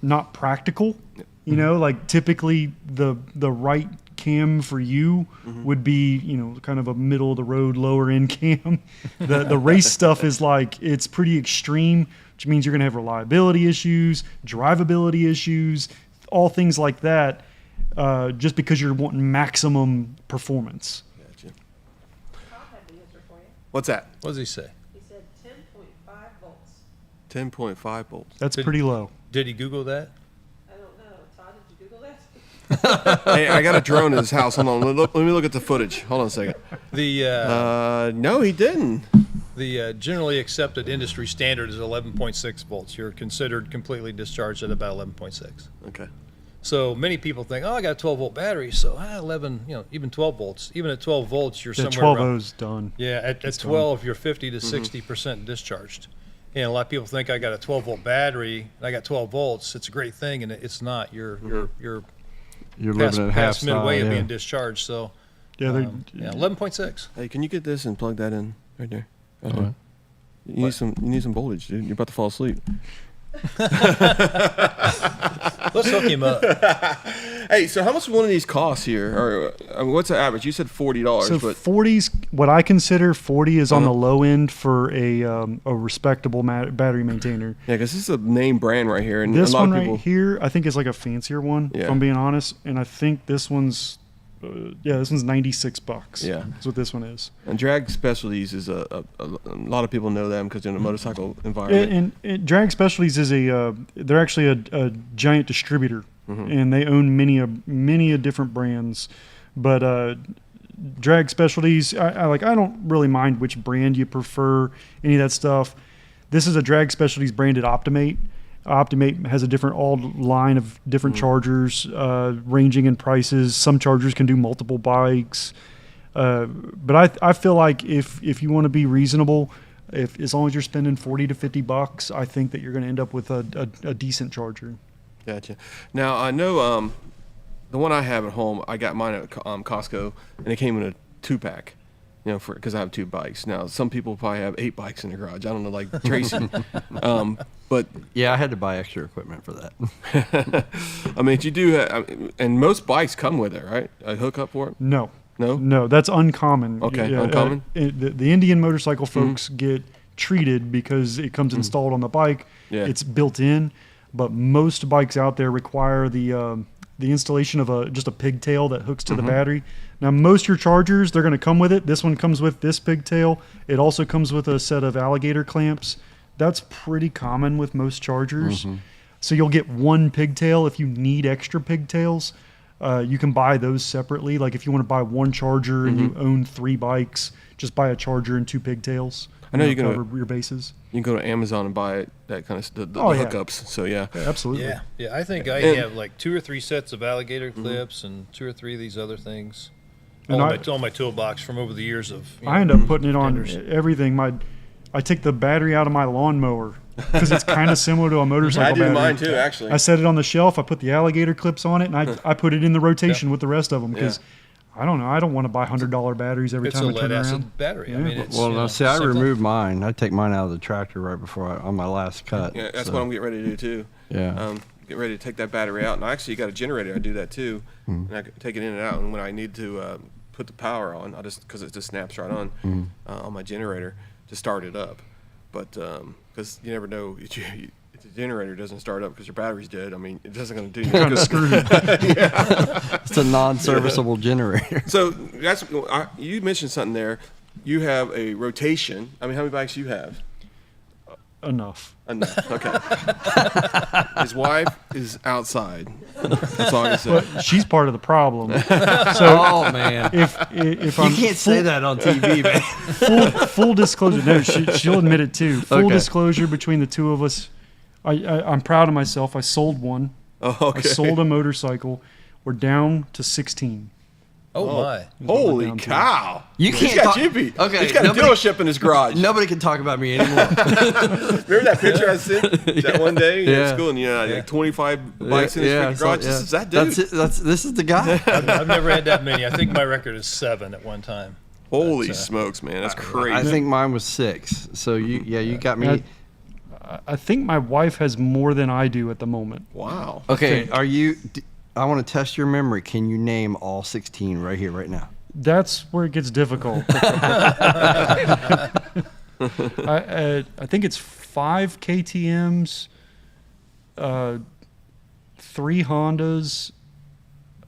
D: not practical. You know, like typically the right cam for you would be, you know, kind of a middle of the road, lower end cam. The race stuff is like, it's pretty extreme, which means you're going to have reliability issues, drivability issues, all things like that, just because you're wanting maximum performance.
B: Gotcha.
F: Todd had the answer for you.
B: What's that?
E: What does he say?
F: He said 10.5 volts.
B: 10.5 volts.
D: That's pretty low.
E: Did he Google that?
F: I don't know. Todd, did you Google that?
B: Hey, I got a drone in his house. Hold on. Let me look at the footage. Hold on a second. No, he didn't.
E: The generally accepted industry standard is 11.6 volts. You're considered completely discharged at about 11.6.
B: Okay.
E: So many people think, oh, I got a 12-volt battery, so 11, even 12 volts. Even at 12 volts, you're somewhere
D: 12
E: around.
D: O's done.
E: Yeah, at 12, you're 50 to 60% discharged. And a lot of people think I got a 12-volt battery, and I got 12 volts. It's a great thing, and it's not. You're
C: living at half
E: past midway
C: style,
E: of
C: yeah.
E: being discharged. So,
D: Yeah,
E: 11.6.
B: Hey, can you get this and plug that in right there? Right
C: All
B: there.
C: right.
B: You need some voltage, dude. You're about to fall asleep.
E: Let's hook him up.
B: Hey, so how much one of these costs here? Or what's the average? You said $40,
D: So
B: but
D: 40's what I consider 40 is on the low end for a respectable battery maintainer.
B: yeah, because this is a name brand right here, and
D: This
B: a lot
D: one
B: of people.
D: right here, I think is like a fancier one.
B: Yeah.
D: If I'm being honest, and I think this one's, this one's $96.
B: Yeah.
D: That's what this one is.
B: And Drag Specialties is a lot of people know them because they're in the motorcycle environment.
D: And Drag Specialties is they're actually a giant distributor, and they own many different brands. But Drag Specialties, I don't really mind which brand you prefer, any of that stuff. This is a Drag Specialties branded Optimate. Optimate has a different line of different chargers, ranging in prices. Some chargers can do multiple bikes. But I feel like if you want to be reasonable, as long as you're spending $40 to $50, I think that you're going to end up with a decent charger.
B: Gotcha. Now I know the one I have at home. I got mine at Costco, and it came in a 2-pack. Because I have 2 bikes. Now some people probably have 8 bikes in their garage. I don't know, like Tracy. But
C: Yeah, I had to buy extra equipment for that.
B: I mean, you do, and most bikes come with it, right? A hookup for it.
D: No,
B: No.
D: that's uncommon.
B: Okay, uncommon?
D: The Indian motorcycle folks get treated because it comes installed on the bike.
B: Yeah.
D: It's built in, but most bikes out there require the installation of just a pigtail that hooks to the battery. Now, most of your chargers, they're going to come with it. This one comes with this pigtail. It also comes with a set of alligator clamps. That's pretty common with most chargers. So you'll get one pigtail. If you need extra pigtails, you can buy those separately. Like if you want to buy one charger and you own 3 bikes, just buy a charger and 2 pigtails.
B: I know you can
D: cover your bases.
B: You can go to Amazon and buy it, that kind of the
D: Yeah.
B: hookups. So yeah.
D: Yeah, absolutely.
E: Yeah. I think I have like 2 or 3 sets of alligator clips and 2 or 3 of these other things.
D: And
E: All my toolbox from over the years of.
D: I end up putting it on
E: tenders.
D: everything. I take the battery out of my lawnmower because it's kind of similar to a motorcycle
B: I do
D: battery.
B: mine too, actually.
D: I set it on the shelf. I put the alligator clips on it, and I put it in the rotation with the rest of them because I don't know. I don't want to buy $100 batteries every
E: It's
D: time
E: a
D: I turn
E: lead acid
D: around.
E: battery. I
D: Yeah.
E: mean, it's,
C: Well, now, see, I
E: same thing.
C: removed mine. I take mine out of the tractor right before on my last cut.
B: Yeah, that's
C: so,
B: what I'm getting ready to do too.
C: Yeah.
B: Get ready to take that battery out. And I actually got a generator. I do that too, and I take it in and out. And when I need to put the power on, because it just snaps right on my generator to start it up. But because you never know if the generator doesn't start up because your battery's dead. I mean, it doesn't going to do
D: Kind of
B: anything.
D: screwed.
C: It's a non-serviceable generator.
B: So you mentioned something there. You have a rotation. I mean, how many bikes do you have?
D: Enough.
B: Enough. Okay. His wife is outside. That's all I can say.
D: But she's part of the problem. So
C: Oh man,
D: if
C: you
D: I'm
C: can't say that on TV, man.
D: full disclosure, no, she'll admit it too. Full
C: Okay.
D: disclosure between the two of us. I'm proud of myself. I sold one.
B: Oh, okay.
D: I sold a motorcycle. We're down to 16.
E: Oh, my.
B: Holy
D: down to.
B: cow!
C: You
B: He's
C: can't
B: got
C: talk-
B: Jiffy.
C: Okay,
B: He's got
C: nobody-
B: a dealership in his garage.
C: Nobody can talk about me anymore.
B: Remember that picture I sent that one day
C: Yeah.
B: at school, and like 25 bikes in his freaking
C: so-
B: garage. This is that dude.
C: That's it. This is the guy.
E: I've never had that many. I think my record is 7 at one time.
B: Holy smokes, man! That's crazy.
C: I think mine was 6. So you got me.
D: I think my wife has more than I do at the moment.
B: Wow.
C: Okay, I want to test your memory. Can you name all 16 right here, right now?
D: That's where it gets difficult. I think it's 5 KTMs, 3 Hondas,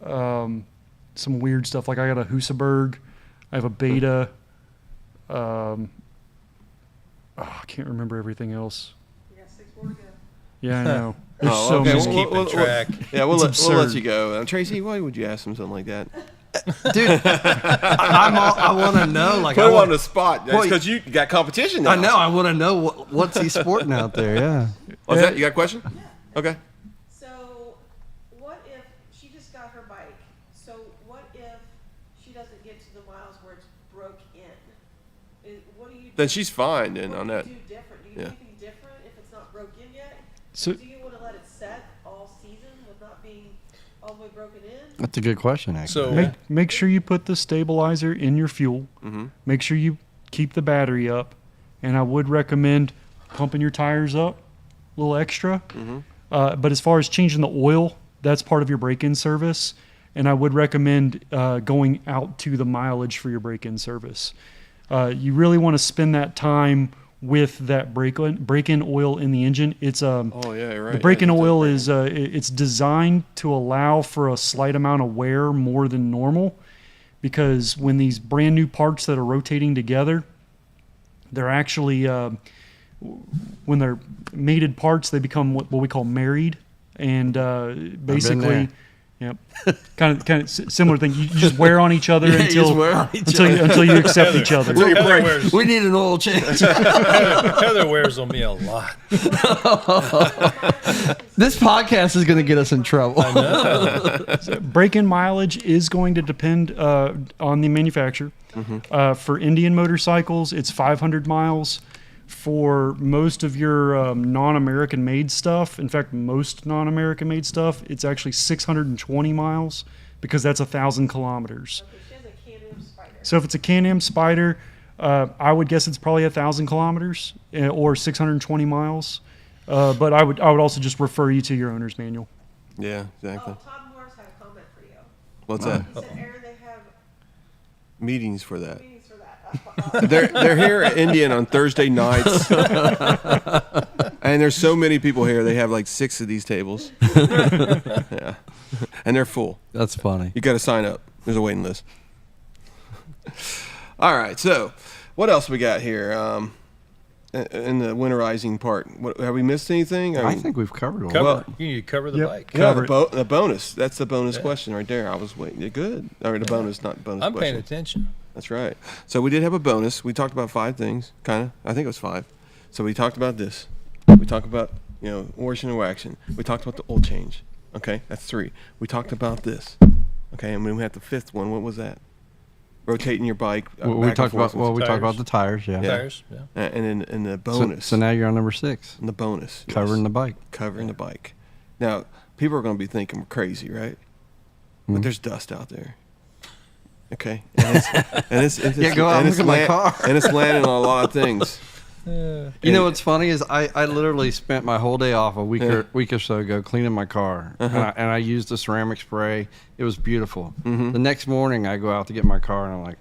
D: some weird stuff. Like I got a Husaberg, I have a Beta. I can't remember everything else.
F: You got 6 more to go.
D: Yeah, I know. There's
B: Oh,
D: so
B: okay.
E: Just
D: many.
E: keeping track.
B: Yeah, we'll
D: It's
B: let
D: absurd.
B: you go. Tracy, why would you ask him something like that?
C: Dude, I want to know. Like,
B: Put
C: I
B: him on
C: want,
B: the spot
C: Well,
B: because you got competition now.
C: I know. I want to know what's he sporting out there. Yeah.
B: What's that? You got a question? Okay.
F: So, what if she just got her bike? So, what if she doesn't get to the miles where it's broke in? What do you do?
B: Then she's fine then
F: What
B: on
F: do
B: that.
F: you do different? Do you
B: Yeah.
F: do anything different if it's not broke in yet?
D: So-
F: Do you want to let it set all season with not being all the way broken in?
C: That's a good question, actually.
E: So
D: Make sure you put the stabilizer in your fuel.
B: Mm-hmm.
D: Make sure you keep the battery up, and I would recommend pumping your tires up a little extra.
B: Mm-hmm.
D: But as far as changing the oil, that's part of your break-in service, and I would recommend going out to the mileage for your break-in service. You really want to spend that time with that break-in oil in the engine. It's
B: Oh yeah, you're right.
D: the break-in
B: Yeah,
D: oil is it's designed to allow for a slight amount of wear more than normal, because when these brand new parts that are rotating together, they're actually when they're mated parts, they become what we call married, and basically, yep, kind of similar thing. You just wear on each other
C: Yeah, you
D: until
C: just wear on each other.
D: until you accept each other.
E: Heather wears,
C: We need an oil change.
E: Heather wears on me a lot.
C: This podcast is going to get us in trouble.
E: I know.
D: Break-in mileage is going to depend on the manufacturer. For Indian motorcycles, it's 500 miles. For most of your non-American made stuff, in fact, most non-American made stuff, it's actually 620 miles, because that's 1,000 kilometers.
F: Okay, she has a Can-Am Spider.
D: So if it's a Can-Am Spider, I would guess it's probably 1,000 kilometers or 620 miles. But I would also just refer you to your owner's manual.
B: Yeah, exactly.
F: Oh, Todd Morris had a comment for you.
B: What's that?
F: He said, Aaron, they have
B: Meetings for that.
F: meetings for that.
B: They're here at Indian on Thursday nights, and there's so many people here. They have like 6 of these tables. Yeah, and they're full.
C: That's funny.
B: You got to sign up. There's a waiting list. All right. So, what else we got here? In the winterizing part, have we missed anything?
C: I think we've covered all
E: Cover.
C: that.
E: You need to cover the
D: Yep.
E: bike.
B: Yeah,
D: Cover
B: the bonus. That's the bonus question right there. I was waiting. You're good. All right, the bonus, not bonus
E: I'm
B: question.
E: paying attention.
B: That's right. So we did have a bonus. We talked about 5 things, kind of. I think it was 5. So we talked about this. We talked about, washing and waxing. We talked about the oil change. Okay, that's 3. We talked about this. Okay, and then we had the 5th one. What was that? Rotating your bike.
C: We
B: back
C: talked
B: and forth.
C: about we talked
E: Tires.
C: about the tires. Yeah.
E: Tires. Yeah.
B: And then the
C: So,
B: bonus.
C: so now you're on number 6,
B: And the bonus. yes.
C: covering the bike.
B: Covering the bike. Now, people are going to be thinking we're crazy, right? But there's dust out there. Okay, and it's
C: Yeah, go out and
B: it's
C: look at my car.
B: and it's landing on a lot of things.
C: You know what's funny is I literally spent my whole day off a week or so ago cleaning my car, and I used the ceramic spray. It was beautiful. The next morning I go out to get my car, and I'm like,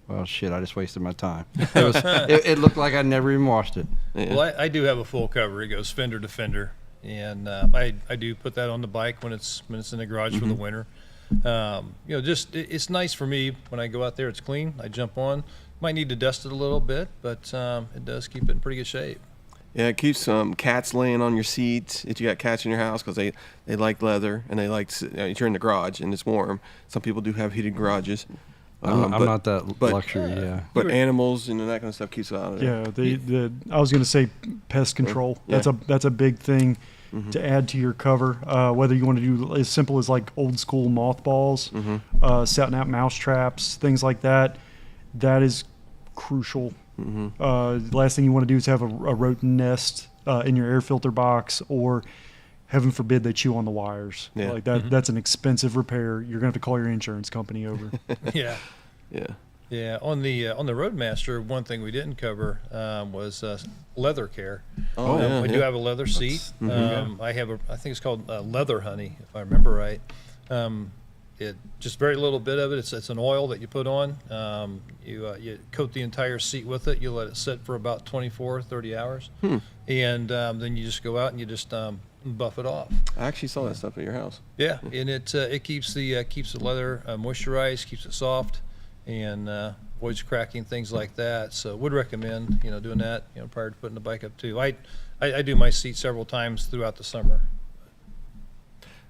C: well, shit, I just wasted my time. It looked like I never even washed it.
B: Yeah.
E: Well, I do have a full cover. It goes fender to fender, and I do put that on the bike when it's in the garage for the winter. It's nice for me when I go out there. It's clean. I jump on. Might need to dust it a little bit, but it does keep it in pretty good shape.
B: Yeah, it keeps cats laying on your seats if you got cats in your house, because they like leather, and they like you're in the garage and it's warm. Some people do have heated garages.
C: I'm
B: but-
C: not that
B: but-
C: luxury. Yeah.
B: But animals and that kind of stuff keeps it out of there.
D: Yeah, I was going to say pest control.
B: Yeah.
D: That's a big thing to add to your cover. Whether you want to do as simple as like old school mothballs, setting out mouse traps, things like that. That is crucial. The last thing you want to do is have a rodent nest in your air filter box, or heaven forbid they chew on the wires.
B: Yeah.
D: Like that. That's an expensive repair. You're going to have to call your insurance company over.
E: Yeah.
B: Yeah.
E: Yeah, on the Roadmaster, one thing we didn't cover was leather care.
B: Oh, yeah,
E: We
B: yeah.
E: do have a leather seat. I think it's called Leather Honey, if I remember right. It just very little bit of it. It's an oil that you put on. You coat the entire seat with it. You let it sit for about 24, 30 hours, and then you just go out and you just buff it off.
B: I actually saw that stuff at your house.
E: Yeah, and it keeps the leather moisturized, keeps it soft, and voids cracking, things like that. So would recommend, doing that, prior to putting the bike up too. I do my seat several times throughout the summer.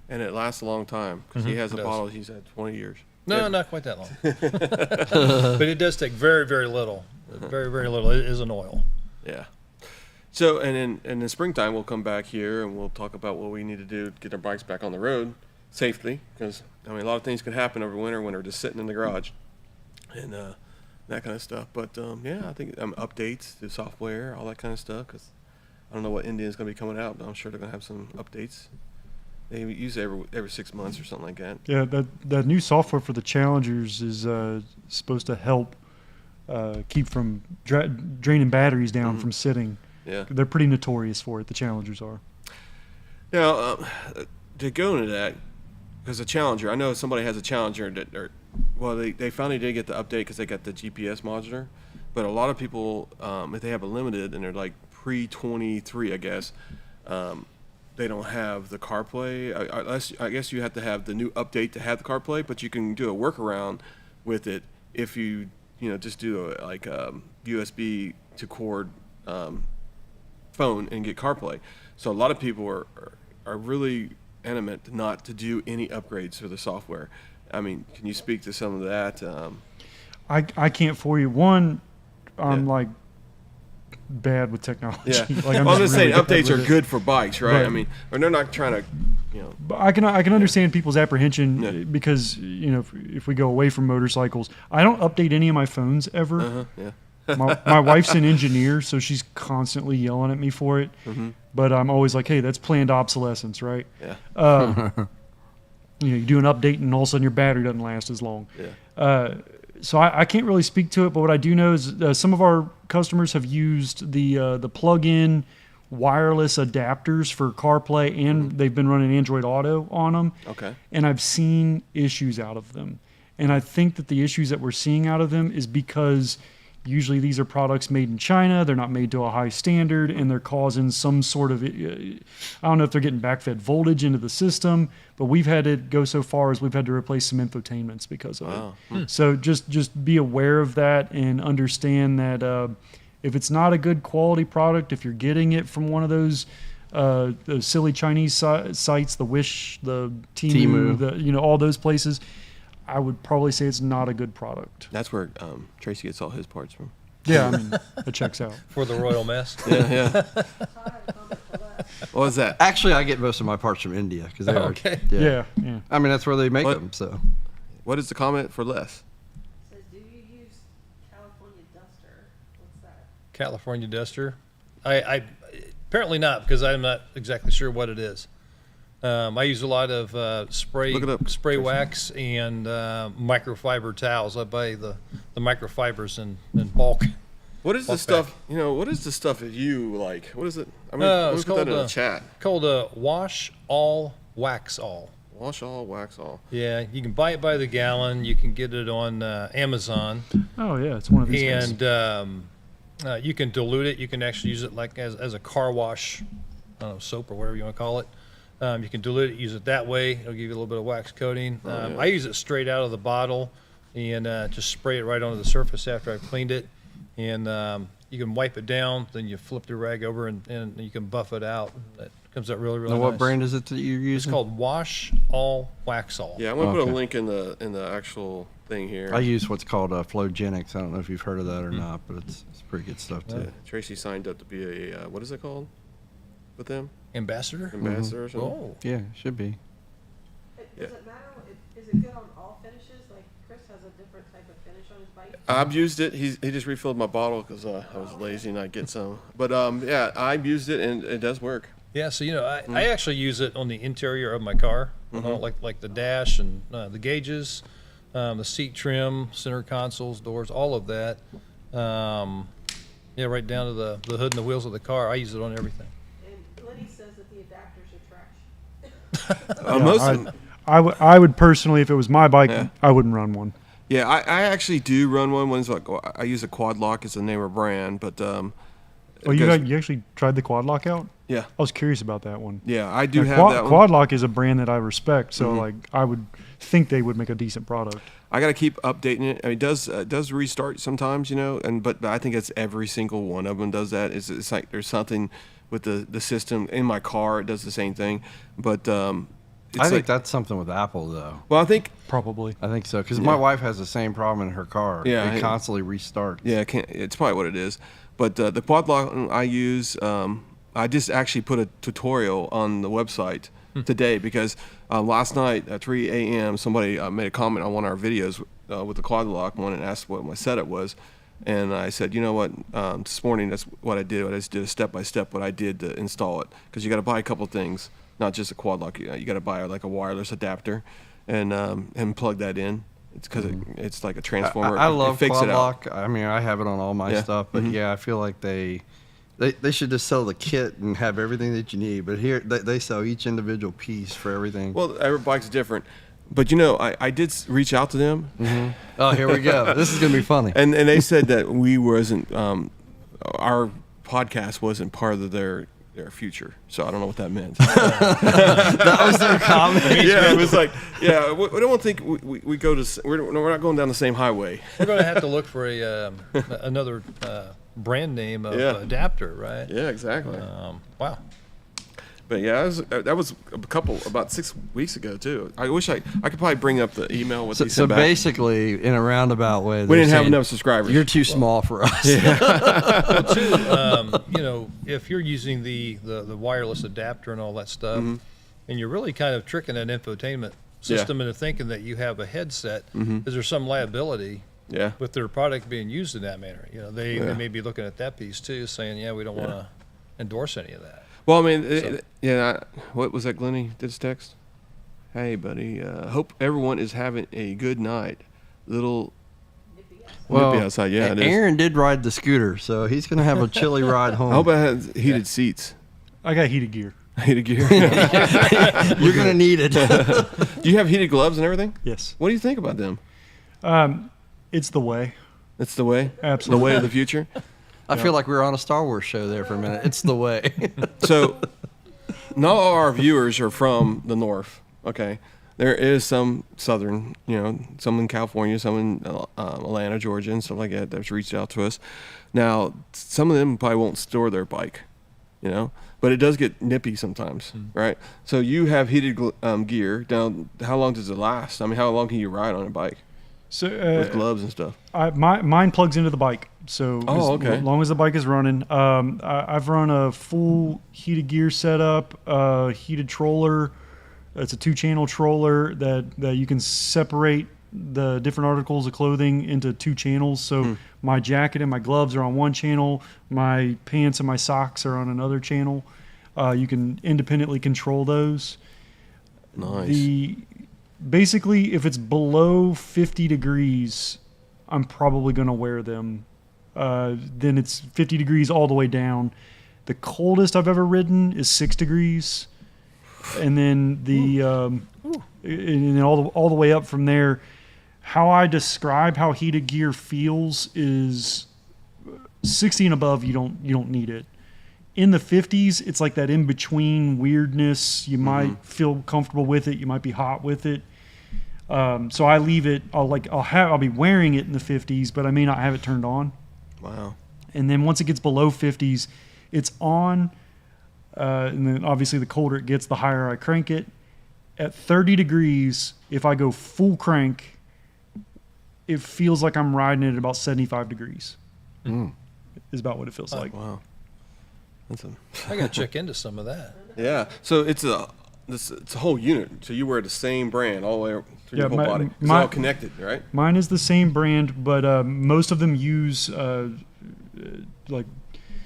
B: And it lasts a long time because he has a
E: It does.
B: bottle he's had 20 years.
E: No,
B: Yeah.
E: not quite that long. But it does take very, very little. Very, very little. It is an oil.
B: Yeah. So, and in the springtime, we'll come back here and we'll talk about what we need to do to get our bikes back on the road safely. Because, a lot of things can happen over winter when they're just sitting in the garage and that kind of stuff. But, I think updates to software, all that kind of stuff. Because I don't know what Indian's going to be coming out, but I'm sure they're going to have some updates. They use it every 6 months or something like that.
D: Yeah, that new software for the Challengers is supposed to help keep from draining batteries down from sitting.
B: Yeah.
D: They're pretty notorious for it. The Challengers are.
B: Now, to go into that, because the Challenger, I know somebody has a Challenger they finally did get the update because they got the GPS modular, but a lot of people, if they have a limited and they're like pre-23, I guess, they don't have the CarPlay. I guess you have to have the new update to have the CarPlay, but you can do a workaround with it if you just do a USB to cord phone and get CarPlay. So a lot of people are really adamant not to do any upgrades for the software. Can you speak to some of that?
D: I can't for you. One, I'm bad with technology.
B: Yeah.
D: I'm
B: I'm
D: just
B: just saying
D: really bad
B: updates
D: with
B: are
D: it.
B: good for bikes, right?
D: Right.
B: Or they're not trying to,
D: But I can understand people's apprehension
B: Yeah.
D: because if we go away from motorcycles, I don't update any of my phones ever.
B: Yeah.
D: My wife's an engineer, so she's constantly yelling at me for it. But I'm always like, hey, that's planned obsolescence, right?
B: Yeah.
D: You do an update and all of a sudden your battery doesn't last as long.
B: Yeah.
D: So I can't really speak to it, but what I do know is some of our customers have used the plug-in wireless adapters for CarPlay, and they've been running Android Auto on them.
B: Okay.
D: And I've seen issues out of them. And I think that the issues that we're seeing out of them is because usually these are products made in China. They're not made to a high standard, and they're causing some sort of, I don't know if they're getting backfed voltage into the system, but we've had it go so far as we've had to replace some infotainments because of
B: Wow.
D: it. So just be aware of that and understand that if it's not a good quality product, if you're getting it from one of those silly Chinese sites, the Wish, the Temu, all those places, I would probably say it's not a good product.
B: That's where Tracy gets all his parts from.
D: Yeah, it checks out.
E: For the royal mess.
B: Yeah.
F: So I have a comment for that.
B: What was that?
C: Actually, I get most of my parts from India because they are.
E: Okay.
D: Yeah.
C: That's where they make
B: What?
C: them. So
B: What is the comment for less?
F: It says, do you use California Duster? What's that?
E: California Duster. I apparently not, because I'm not exactly sure what it is. I use a lot of spray
B: Look it up,
E: spray
B: Tracy.
E: wax and microfiber towels. I buy the microfibers in bulk.
B: What is the
E: Bulk
B: stuff? What is the stuff that you like? What is it? Let
E: It's
B: me put that in
E: called,
B: the chat.
E: Called Wash All Wax All.
B: Wash all, wax all.
E: Yeah, you can buy it by the gallon. You can get it on Amazon,
D: Oh yeah, it's one of these guys.
E: and you can dilute it. You can actually use it like as a car wash, I don't know, soap or whatever you want to call it. You can dilute it, use it that way. It'll give you a little bit of wax coating.
B: Yeah.
E: I use it straight out of the bottle and just spray it right onto the surface after I've cleaned it. And you can wipe it down, then you flip the rag over and you can buff it out. That comes out really, really
C: now,
E: nice.
C: what brand is it that you're using?
E: It's called Wash All Wax All.
B: Yeah, I'm gonna put
C: Okay.
B: a link in the actual thing here.
C: I use what's called Flowgenics. I don't know if you've heard of that or not, but it's pretty good stuff too.
B: Tracy signed up to be a what is it called with them?
E: Ambassador?
B: Ambassador or something?
E: Oh.
C: Yeah, should be.
F: Does it matter? Is it good on all finishes? Like Chris has a different type of finish on his bike.
B: I've used it. He just refilled my bottle because I was lazy and I'd get some. But yeah, I've used it and it does work.
E: Yeah, so I actually use it on the interior of my car, like the dash and the gauges, the seat trim, center consoles, doors, all of that. Yeah, right down to the hood and the wheels of the car. I use it on everything.
F: And Lenny says that the adapters are trash.
D: Yeah,
B: Most of them,
D: I would personally, if it was my bike,
B: Yeah.
D: I wouldn't run one.
B: yeah, I actually do run one. One's like I use a Quad Lock as the name of brand, but
D: Oh, you actually tried the quad lock out?
B: Yeah.
D: I was curious about that one.
B: Yeah, I do
D: Now,
B: have that one.
D: Quad Lock is a brand that I respect, so like I would think they would make a decent product.
B: I got to keep updating it. I mean, it does restart sometimes, but I think it's every single one of them does that. It's like there's something with the system in my car. It does the same thing, but
C: I think that's something with Apple, though.
B: Well, I think
D: Probably.
C: I think so, because my wife has the same problem in her car.
B: Yeah,
C: It constantly restarts.
B: yeah, it's probably what it is. But the quad lock I use, I just actually put a tutorial on the website today because last night at 3 a.m. somebody made a comment on one of our videos with the quad lock one and asked what my setup was. And I said, you know what, this morning that's what I did. I just did a step-by-step what I did to install it, because you got to buy a couple things, not just a quad lock. You got to buy like a wireless adapter and plug that in. It's because it's like a transformer.
C: I love
B: it
C: quad lock. I mean, I have it on all my
B: Yeah.
C: stuff, but yeah, I feel like they should just sell the kit and have everything that you need. But here, they sell each individual piece for everything.
B: Well, every bike's different. But I did reach out to them,
C: Oh, here we go. This is gonna be funny.
B: and they said that we wasn't our podcast wasn't part of their future. So I don't know what that meant.
C: That was their comment.
B: Yeah, it was like, we don't think we go to. We're not going down the same highway.
E: We're going to have to look for another brand name of adapter, right?
B: Yeah, exactly.
E: Wow.
B: But yeah, that was about 6 weeks ago too. I wish I could probably bring up the email with
C: So,
B: they
C: so
B: sent back.
C: basically, in a roundabout way,
B: We
C: they're
B: didn't have
C: saying,
B: enough subscribers.
C: You're too small for us.
E: Well, too, if you're using the wireless adapter and all that stuff, and you're really kind of tricking an infotainment system into thinking that you have a headset, is there some liability
B: Yeah.
E: with their product being used in that manner? They may be looking at that piece too, saying, we don't want to endorse any of that.
B: Well, I mean, what was that, Glennie? This text? Hey, buddy. Hope everyone is having a good night. Little nippy outside. Yeah, it is.
C: Aaron did ride the scooter, so he's gonna have a chilly ride home.
B: I hope it has heated seats.
D: I got heated gear.
B: Heated gear.
C: You're gonna need it.
B: Do you have heated gloves and everything?
D: Yes.
B: What do you think about them?
D: It's the way.
B: It's the way?
D: Absolutely.
B: The way of the future?
C: I feel like we were on a Star Wars show there for a minute. It's the way.
B: So, not all our viewers are from the north, okay? There is some southern, some in California, some in Atlanta, Georgia, and stuff like that that's reached out to us. Now, some of them probably won't store their bike, but it does get nippy sometimes, right? So you have heated gear. Now, how long does it last? I mean, how long can you ride on a bike
D: So
B: with gloves and stuff?
D: mine plugs into the bike. So
B: okay.
D: as long as the bike is running, I've run a full heated gear setup, heated troller. It's a 2-channel troller that you can separate the different articles of clothing into 2 channels. So my jacket and my gloves are on one channel. My pants and my socks are on another channel. You can independently control those.
B: Nice.
D: Basically, if it's below 50 degrees, I'm probably going to wear them. Then it's 50 degrees all the way down. The coldest I've ever ridden is 6 degrees. And then and all the way up from there. How I describe how heated gear feels is 60 and above, you don't need it. In the 50s, it's like that in between weirdness. You might feel comfortable with it. You might be hot with it. So I leave it. I'll be wearing it in the 50s, but I may not have it turned on.
B: Wow.
D: And then once it gets below 50s, it's on. And then obviously the colder it gets, the higher I crank it. At 30 degrees, if I go full crank, it feels like I'm riding it at about 75 degrees. Is about what it feels like.
B: Wow.
E: I got to check into some of that.
B: Yeah. So it's a whole unit. So you wear the same brand all the way through your whole body. It's all connected, right?
D: Mine is the same brand, but most of them use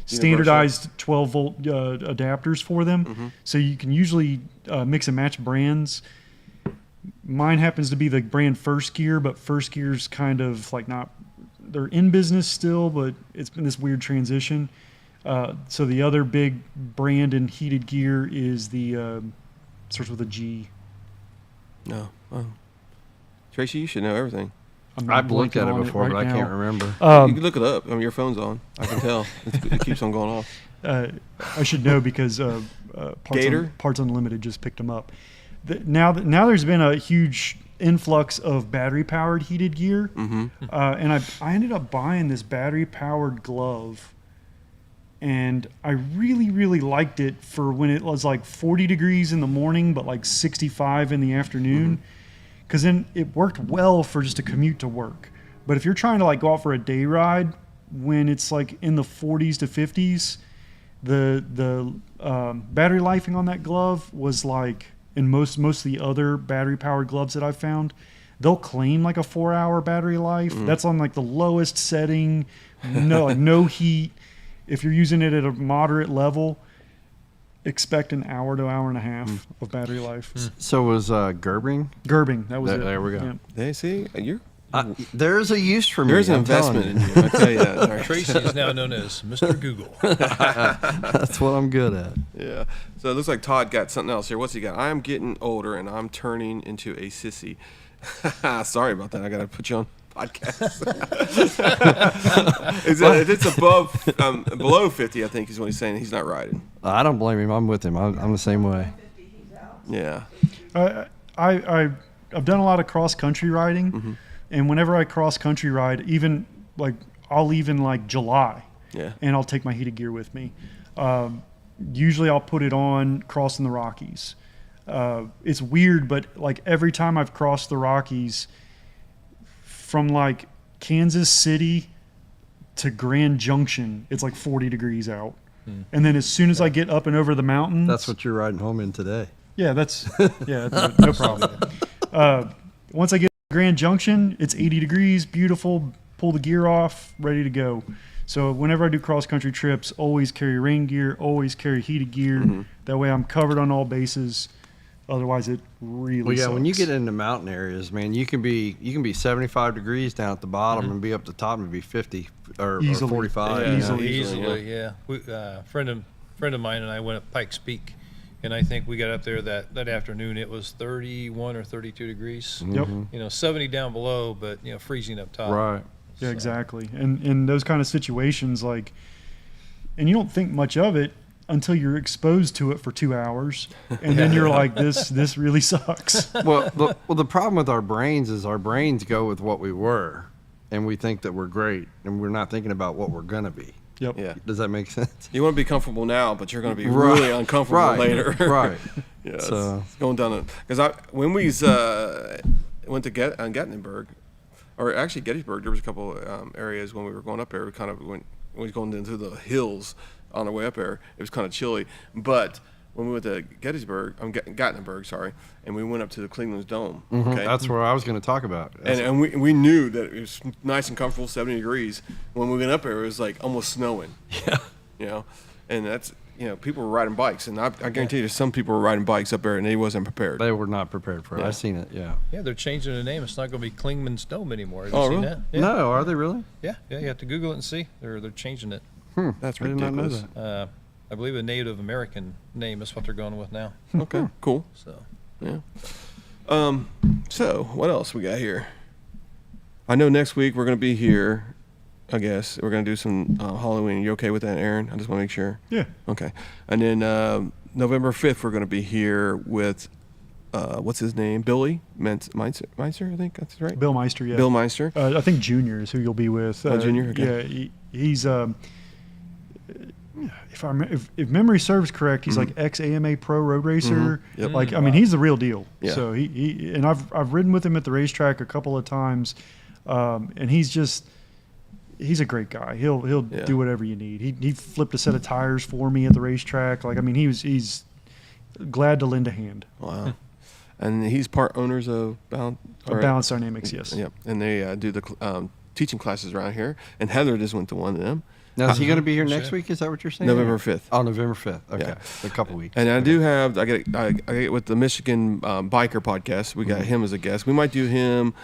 D: standardized 12-volt adapters for them. So you can usually mix and match brands. Mine happens to be the brand First Gear, but First Gear's kind of like not, they're in business still, but it's been this weird transition. So the other big brand in heated gear is the starts with a G.
B: No. Oh. Tracy, you should know everything.
C: I've looked at it
D: blanking on
C: before,
D: right
C: but I
D: now.
C: can't remember.
B: You can look it up. I mean, your phone's on. I can tell. It keeps on going off.
D: I should know because
B: Gator?
D: Parts Unlimited just picked them up. Now there's been a huge influx of battery powered heated gear, and I ended up buying this battery powered glove, and I really liked it for when it was like 40 degrees in the morning but like 65 in the afternoon, because then it worked well for just a commute to work. But if you're trying to like go out for a day ride when it's like in the 40s to 50s, the battery lifing on that glove was like, in most of the other battery powered gloves that I've found, they'll claim like a 4-hour battery life. That's on like the lowest setting, no heat. If you're using it at a moderate level, expect an hour to hour and a half of battery life.
C: So was Gerbing?
D: Gerbing, that was it.
C: There we go.
D: Yeah.
B: They see you're.
C: There's a use for me.
B: There's an
C: I'm telling
B: investment
C: you.
B: in you. I tell you that.
E: Tracy is now known as Mr. Google.
C: That's what I'm good at.
B: Yeah. So it looks like Todd got something else here. What's he got? I am getting older and I'm turning into a sissy. Sorry about that. I got to put you on podcast. It's above, below 50, I think is what he's saying. He's not riding.
C: I don't blame him. I'm with him. I'm the same way.
B: Yeah.
D: I've done a lot of cross country riding, and whenever I cross country ride, even like I'll leave in like July, and I'll take my heated gear with me. Usually I'll put it on crossing the Rockies. It's weird, but like every time I've crossed the Rockies, from like Kansas City to Grand Junction, it's like 40 degrees out. And then as soon as I get up and over the mountains,
C: That's what you're riding home in today.
D: yeah, no problem. Once I get to Grand Junction, it's 80 degrees, beautiful, pull the gear off, ready to go. So whenever I do cross-country trips, always carry rain gear, always carry heated gear. That way I'm covered on all bases. Otherwise, it really sucks.
C: When you get into mountain areas, man, you can be 75 degrees down at the bottom and be up the top and be 50 or
D: Easily.
C: 45.
B: Yeah.
E: Easily, yeah. We, friend of mine and I went up Pikes Peak, and I think we got up there that afternoon. It was 31 or 32 degrees.
D: Yep.
E: 70 down below, but freezing up top.
C: Right.
D: Yeah, exactly. And in those kind of situations, like, and you don't think much of it until you're exposed to it for 2 hours, and then you're like, this really sucks.
C: Well, the problem with our brains is our brains go with what we were, and we think that we're great, and we're not thinking about what we're gonna be.
D: Yep.
B: Yeah.
C: Does that make sense?
B: You want to be comfortable now, but you're going to be really uncomfortable later.
C: Right.
B: Yeah.
C: So
B: it's going down. Because when we went to Gatlinburg, or actually Gettysburg, there was a couple areas when we were going up there. We kind of went going into the hills on our way up there. It was kind of chilly, but when we went to Gatlinburg, sorry, and we went up to the Cleveland's Dome. Okay?
C: that's where I was going to talk about.
B: And we knew that it was nice and comfortable, 70 degrees. When we went up there, it was like almost snowing.
C: Yeah.
B: And that's, people were riding bikes. And I guarantee you some people were riding bikes up there and they wasn't prepared.
C: They were not prepared for it.
B: Yeah.
C: I've seen it, yeah.
E: Yeah, they're changing the name. It's not going to be Klingman's Dome anymore. Have you
B: Oh,
E: seen
B: really?
E: that? Yeah.
C: No, are they really?
E: Yeah, you have to Google it and see. They're changing it.
B: That's
C: I did not know
B: ridiculous.
C: that.
E: I believe a Native American name is what they're going with now.
B: Okay, cool.
E: So
B: Yeah. So what else we got here? I know next week we're going to be here. I guess we're going to do some Halloween. You okay with that, Aaron? I just want to make sure.
D: Yeah.
B: Okay. And then November 5th we're going to be here with what's his name? Billy Meinster, I think that's right.
D: Bill Meister, yeah.
B: Bill Meister.
D: I think Junior is who you'll be with.
B: Junior? Okay.
D: Yeah, he's if memory serves correct, he's like ex-AMA pro road racer.
B: Yep.
D: Like, I mean, he's the real deal.
B: Yeah.
D: So he and I've ridden with him at the racetrack a couple of times, and he's a great guy. He'll do whatever you need. He flipped a set of tires for me at the racetrack. Like, I mean, he's glad to lend a hand.
B: Wow. And he's part owners of
D: Balance Dynamics, yes.
B: Yep. And they do the teaching classes around here. And Heather just went to one of them.
C: Now, is he going to be here next week? Is that what you're saying?
B: November 5th.
C: Oh, November 5th. Okay.
B: Yeah.
C: A couple weeks.
B: And I do have, I get with the Michigan Biker Podcast. We got him as a guest. We might do him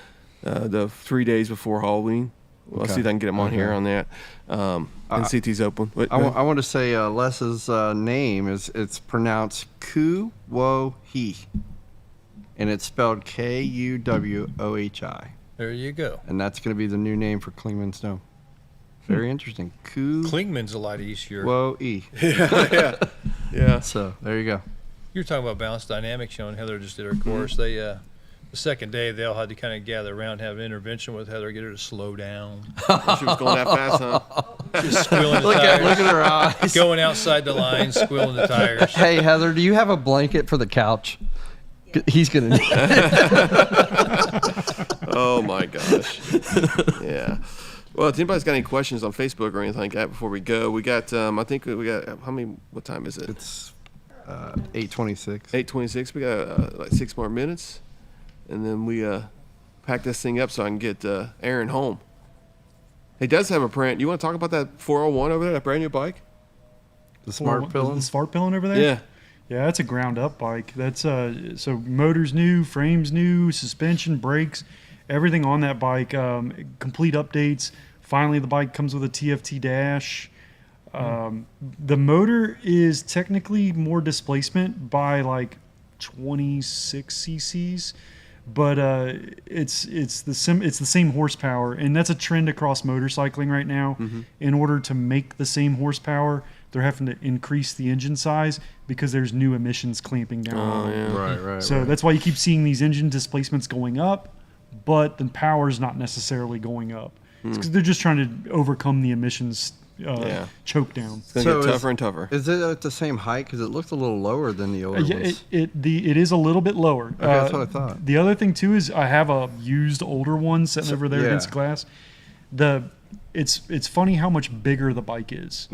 B: the 3 days before Halloween. I'll see if I can get him on here on that and see if he's open.
C: I want to say Les's name it's pronounced Kuwohi, and it's spelled Kuwohi.
E: There you go.
C: And that's going to be the new name for Klingman's Dome. Very interesting. Cool.
E: Klingman's a lot easier.
C: Whoa, E.
B: Yeah.
C: So there you go.
E: You were talking about balance dynamics. Heather just did her course. They the second day they all had to kind of gather around, have an intervention with Heather, get her to slow down.
B: She was going that fast, huh?
E: Just squealing the
C: Look
E: tires.
C: at her eyes.
E: Going outside the line, squealing the tires.
C: Hey, Heather, do you have a blanket for the couch? He's going to need it.
B: Oh my gosh. Yeah. Well, if anybody's got any questions on Facebook or anything like that before we go, we got, I think we got, what time is it?
C: It's 8:26.
B: 8:26. We got like 6 more minutes. And then we pack this thing up so I can get Aaron home. He does have a print. You want to talk about that 401 over there, that brand new bike?
C: The smart
D: The
C: pilling.
D: smart pilling over there?
B: Yeah.
D: Yeah, that's a ground up bike. That's so motor's new, frame's new, suspension, brakes, everything on that bike. Complete updates. Finally, the bike comes with a TFT dash. The motor is technically more displacement by like 26 cc's, but it's the same horsepower, and that's a trend across motorcycling right now. In order to make the same horsepower, they're having to increase the engine size because there's new emissions clamping down on it.
C: Right.
D: So that's why you keep seeing these engine displacements going up, but the power's not necessarily going up. It's because they're just trying to overcome the emissions choke down.
B: It's going to get tougher and tougher.
C: Is it at the same height? Because it looks a little lower than the older ones.
D: It is a little bit lower.
C: Okay, that's what I thought.
D: The other thing too is I have a used older one sitting over there against glass. It's funny how much bigger the bike is.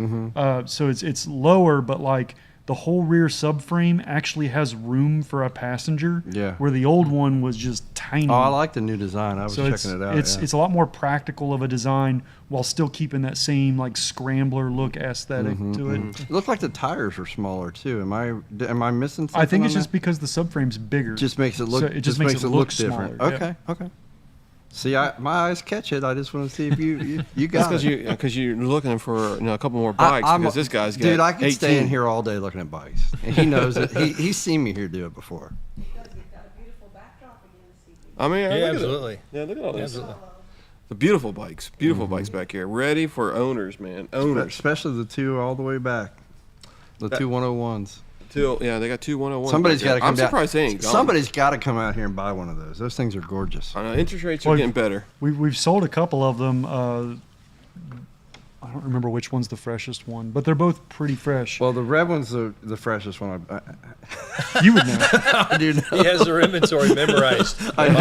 D: So it's lower, but like the whole rear subframe actually has room for a passenger.
C: Yeah.
D: Where the old one was just tiny.
C: Oh, I like the new design. I was
D: So
C: checking it out.
D: it's a lot more practical of a design while still keeping that same like Scrambler look aesthetic to it.
C: It looked like the tires were smaller too. Am I missing something?
D: I think it's
C: on
D: just because the subframe's bigger.
C: just makes it look.
D: So it just makes it look
C: different.
D: smaller,
C: Okay. See, my eyes catch it. I just want to see if you got
B: That's
C: it.
B: because you're looking for a couple more bikes. Because this guy's got
C: dude, I could
B: 18.
C: stay in here all day looking at bikes. And he knows it. He's seen me here do it before.
F: Because you've got a beautiful backdrop again this evening.
B: I mean,
E: Yeah,
B: look at it.
E: absolutely.
B: Yeah, look at all this.
E: Absolutely.
B: The beautiful bikes back here, ready for owners, man. Owners.
C: Especially the two all the way back. The two 101s.
B: They got two 101s.
C: Somebody's
B: back
C: got
B: there.
C: to come
B: I'm
C: down.
B: surprised they ain't gone.
C: Somebody's got to come out here and buy one of those. Those things are gorgeous.
B: I know interest rates are
D: Well,
B: getting better.
D: We've sold a couple of them. I don't remember which one's the freshest one, but they're both pretty fresh.
C: Well, the red one's the freshest one.
D: You would know.
C: I do know.
E: He has their inventory memorized.
C: I do.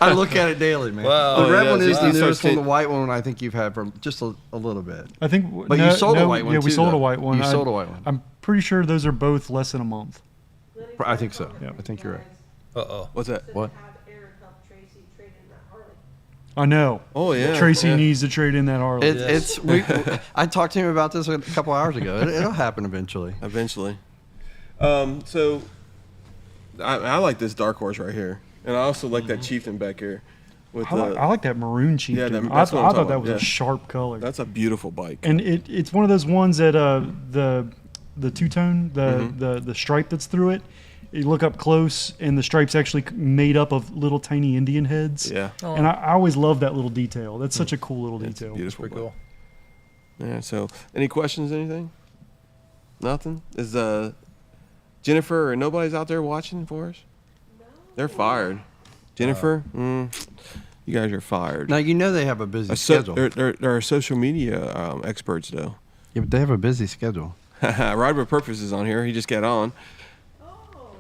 C: I look at it daily, man.
E: Wow.
C: The red
B: yeah,
C: one is
B: so
C: the
B: he starts
C: newest one.
B: to-
C: The white one I think you've had for just a little bit.
D: I think.
C: But you sold a white one
D: Yeah, we
C: too,
D: sold
C: though.
D: a white one.
C: You sold a white one.
D: I'm pretty sure those are both less than a month.
C: I think so.
D: Yeah.
C: I think you're right.
E: Uh-oh.
B: What's that?
C: What?
F: Have Aaron help Tracy trade in that Harley.
D: I know.
B: Oh yeah.
D: Tracy
B: yeah.
D: needs to trade in that Harley.
C: It's I talked to him about this a couple hours ago. It'll happen eventually.
B: Eventually. So I like this dark horse right here, and I also like that chieftain back here. With
D: I like that maroon chieftain.
B: that's
D: I
B: what I'm
D: thought
B: talking
D: that was
B: about,
D: a sharp color.
B: that's a beautiful bike.
D: And it's one of those ones that the two-tone, the stripe that's through it, you look up close, and the stripe's actually made up of little tiny Indian heads.
B: Yeah.
D: And I always love that little detail. That's such a cool little
B: It's
D: detail.
B: beautiful.
E: Pretty cool.
B: Yeah. So, any questions? Anything? Nothing. Is Jennifer or nobody's out there watching for us?
F: No.
B: They're fired. Jennifer, you guys are fired.
C: Now you know they have a busy schedule.
B: They're social media experts, though.
C: Yeah, but they have a busy schedule.
B: Ride with Purpose is on here. He just got on.
F: Oh.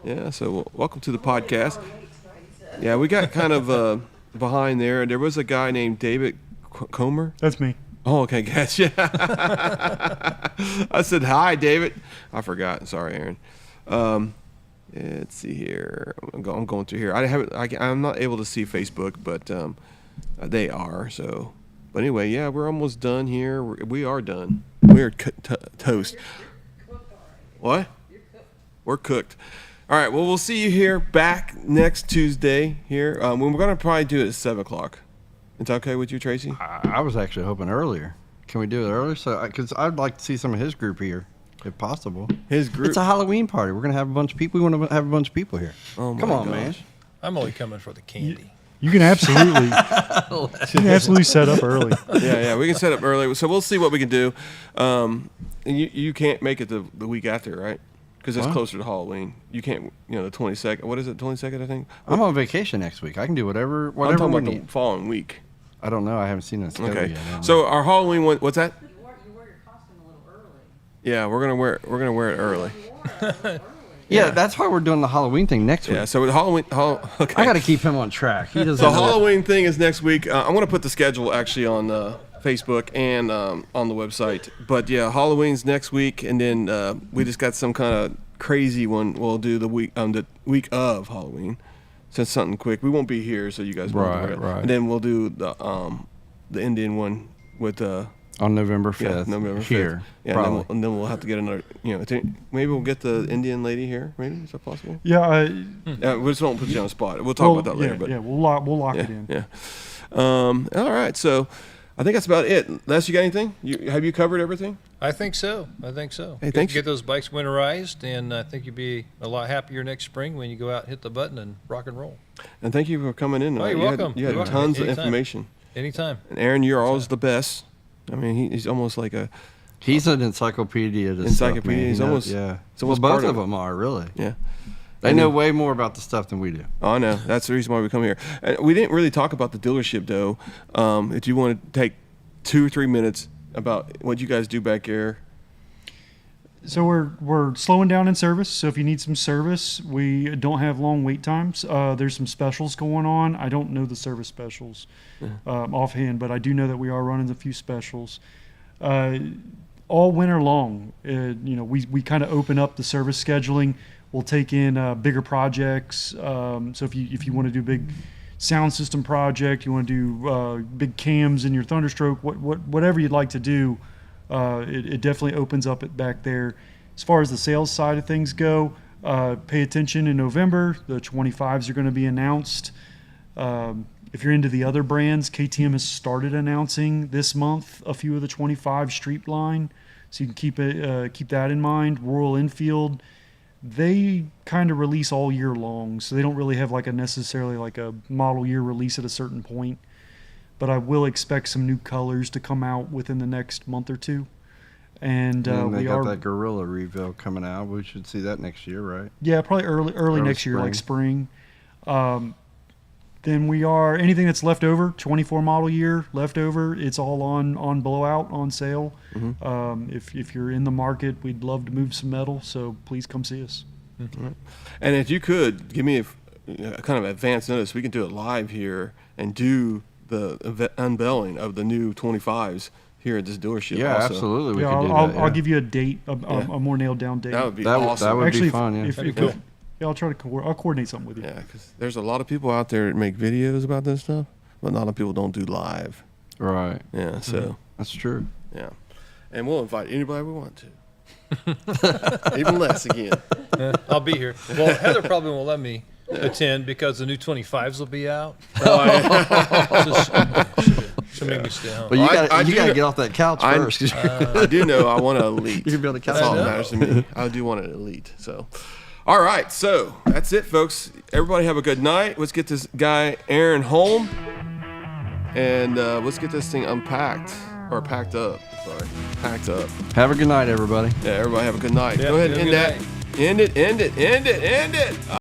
B: Yeah. So, welcome to the podcast.
F: Hour late tonight, he said.
B: Yeah, we got kind of behind there. There was a guy named David Comer.
D: That's me.
B: Oh, okay, gotcha. I said hi, David. I forgot. Sorry, Aaron. Let's see here. I'm going through here. I'm not able to see Facebook, but they are. So, but anyway, yeah, we're almost done here. We are done. We are toast. What? We're cooked. All right. Well, we'll see you here back next Tuesday here. We're going to probably do it at 7:00. It's okay with you, Tracy?
C: I was actually hoping earlier. Can we do it earlier? So, because I'd like to see some of his group here, if possible.
B: His group.
C: It's a Halloween party. We're gonna have a bunch of people. We want to have a bunch of people here.
B: Oh my
C: Come on,
B: gosh.
C: man.
E: I'm only coming for the candy.
D: You can absolutely. You can absolutely set up early.
B: Yeah, we can set up early. So we'll see what we can do. And you can't make it the week after, right? Because it's
C: What?
B: closer to Halloween. You can't, the 22nd. What is it, 22nd, I think?
C: I'm on vacation next week. I can do whatever
B: I'm
C: we
B: talking about
C: need.
B: the following week.
C: I don't know. I haven't seen that schedule
B: Okay.
C: yet. I don't
B: So
C: know.
B: our Halloween one, what's that?
F: You wear your costume a little early.
B: Yeah, we're gonna wear it early.
F: You wore it a little early.
C: Yeah, that's why we're doing the Halloween thing next week.
B: Yeah. So with Halloween, okay.
C: I got to keep him on track. He doesn't.
B: The
C: know.
B: Halloween thing is next week. I'm going to put the schedule actually on Facebook and on the website. But yeah, Halloween's next week, and then we just got some kind of crazy one. We'll do the week of Halloween. Since something quick, we won't be here, so you guys won't
C: Right,
B: do it.
C: right.
B: And then we'll do the Indian one with
C: On November 5th.
B: November 5th.
C: Here,
B: Yeah,
C: probably.
B: and then we'll have to get another. Maybe we'll get the Indian lady here. Maybe is that possible?
D: Yeah.
B: We just won't put you on the spot. We'll talk about that later.
D: Yeah,
B: But
D: yeah, we'll lock it in.
B: yeah. All right. So I think that's about it. Les, you got anything? Have you covered everything?
E: I think so.
B: Hey, thanks.
E: Get those bikes winterized, and I think you'll be a lot happier next spring when you go out, hit the button, and rock and roll.
B: And thank you for coming in.
E: Oh, you're
B: You
E: welcome.
B: You had
E: You're welcome.
B: tons of
E: Anytime.
B: information.
E: Anytime.
B: And Aaron, you're always the best. I mean, he's almost like a
C: He's an encyclopedia. To
B: Encyclopedia,
C: Stuff, man.
B: he's
C: He knows-
B: almost-
C: yeah.
B: it's almost
C: well,
B: part
C: both
B: of
C: of
B: it.
C: them are really.
B: yeah.
C: They
B: I
C: know
B: mean-
C: way more about the stuff than we do.
B: Oh, I know. That's the reason why we come here. And we didn't really talk about the dealership though. If you want to take 2 or 3 minutes about what you guys do back there.
D: So we're slowing down in service. So if you need some service, we don't have long wait times. There's some specials going on. I don't know the service specials offhand, but I do know that we are running a few specials. All winter long, we kind of open up the service scheduling. We'll take in bigger projects. So if you want to do a big sound system project, you want to do big cams in your Thunderstroke, whatever you'd like to do, it definitely opens up it back there. As far as the sales side of things go, pay attention in November. The 25s are going to be announced. If you're into the other brands, KTM has started announcing this month a few of the 25 Street line, so you can keep that in mind. Royal Enfield, they kind of release all year long, so they don't really have necessarily a model year release at a certain point. But I will expect some new colors to come out within the next month or two. And
C: And they
D: we
C: got
D: are
C: that Gorilla reveal coming out. We should see that next year, right?
D: yeah, probably early next year, like spring. Then we are anything that's left over, 24 model year left over. It's all on blowout on sale. If you're in the market, we'd love to move some metal. So please come see us.
B: And if you could give me a kind of advance notice, we can do it live here and do the unveiling of the new 25s here at this dealership.
C: Yeah,
B: also.
C: absolutely. We
D: Yeah,
C: could do
D: I'll,
C: that.
D: I'll give you a date, a more nailed down date.
B: That would be
C: That
B: awesome.
C: would
D: Actually,
C: be fun. Yeah.
E: That'd be cool.
D: I'll try to I'll coordinate something with you.
B: Yeah, because there's a lot of people out there that make videos about this stuff, but not a lot of people don't do live.
C: Right.
B: Yeah, so
C: That's true.
B: yeah, and we'll invite anybody we want to. Even less again.
E: I'll be here. Well, Heather probably won't let me attend because the new 25s will be out. She'll make me stay home.
C: But you
B: Well,
C: got
B: I do
C: to
B: know-
C: get off that couch
B: I-
C: first. 'Cause
B: I do know I want an elite.
C: you can be on the couch.
B: That's all
E: I
B: that
E: know.
B: matters to me. I do want an elite. So, all right. So that's it, folks. Everybody have a good night. Let's get this guy Aaron home, and let's get this thing unpacked or packed up. Sorry, packed up.
C: Have a good night, everybody.
B: Yeah. Everybody have a good night.
E: Yeah,
B: Go ahead and
E: have a
B: end
E: good
B: that. End it. End it. End it. End it.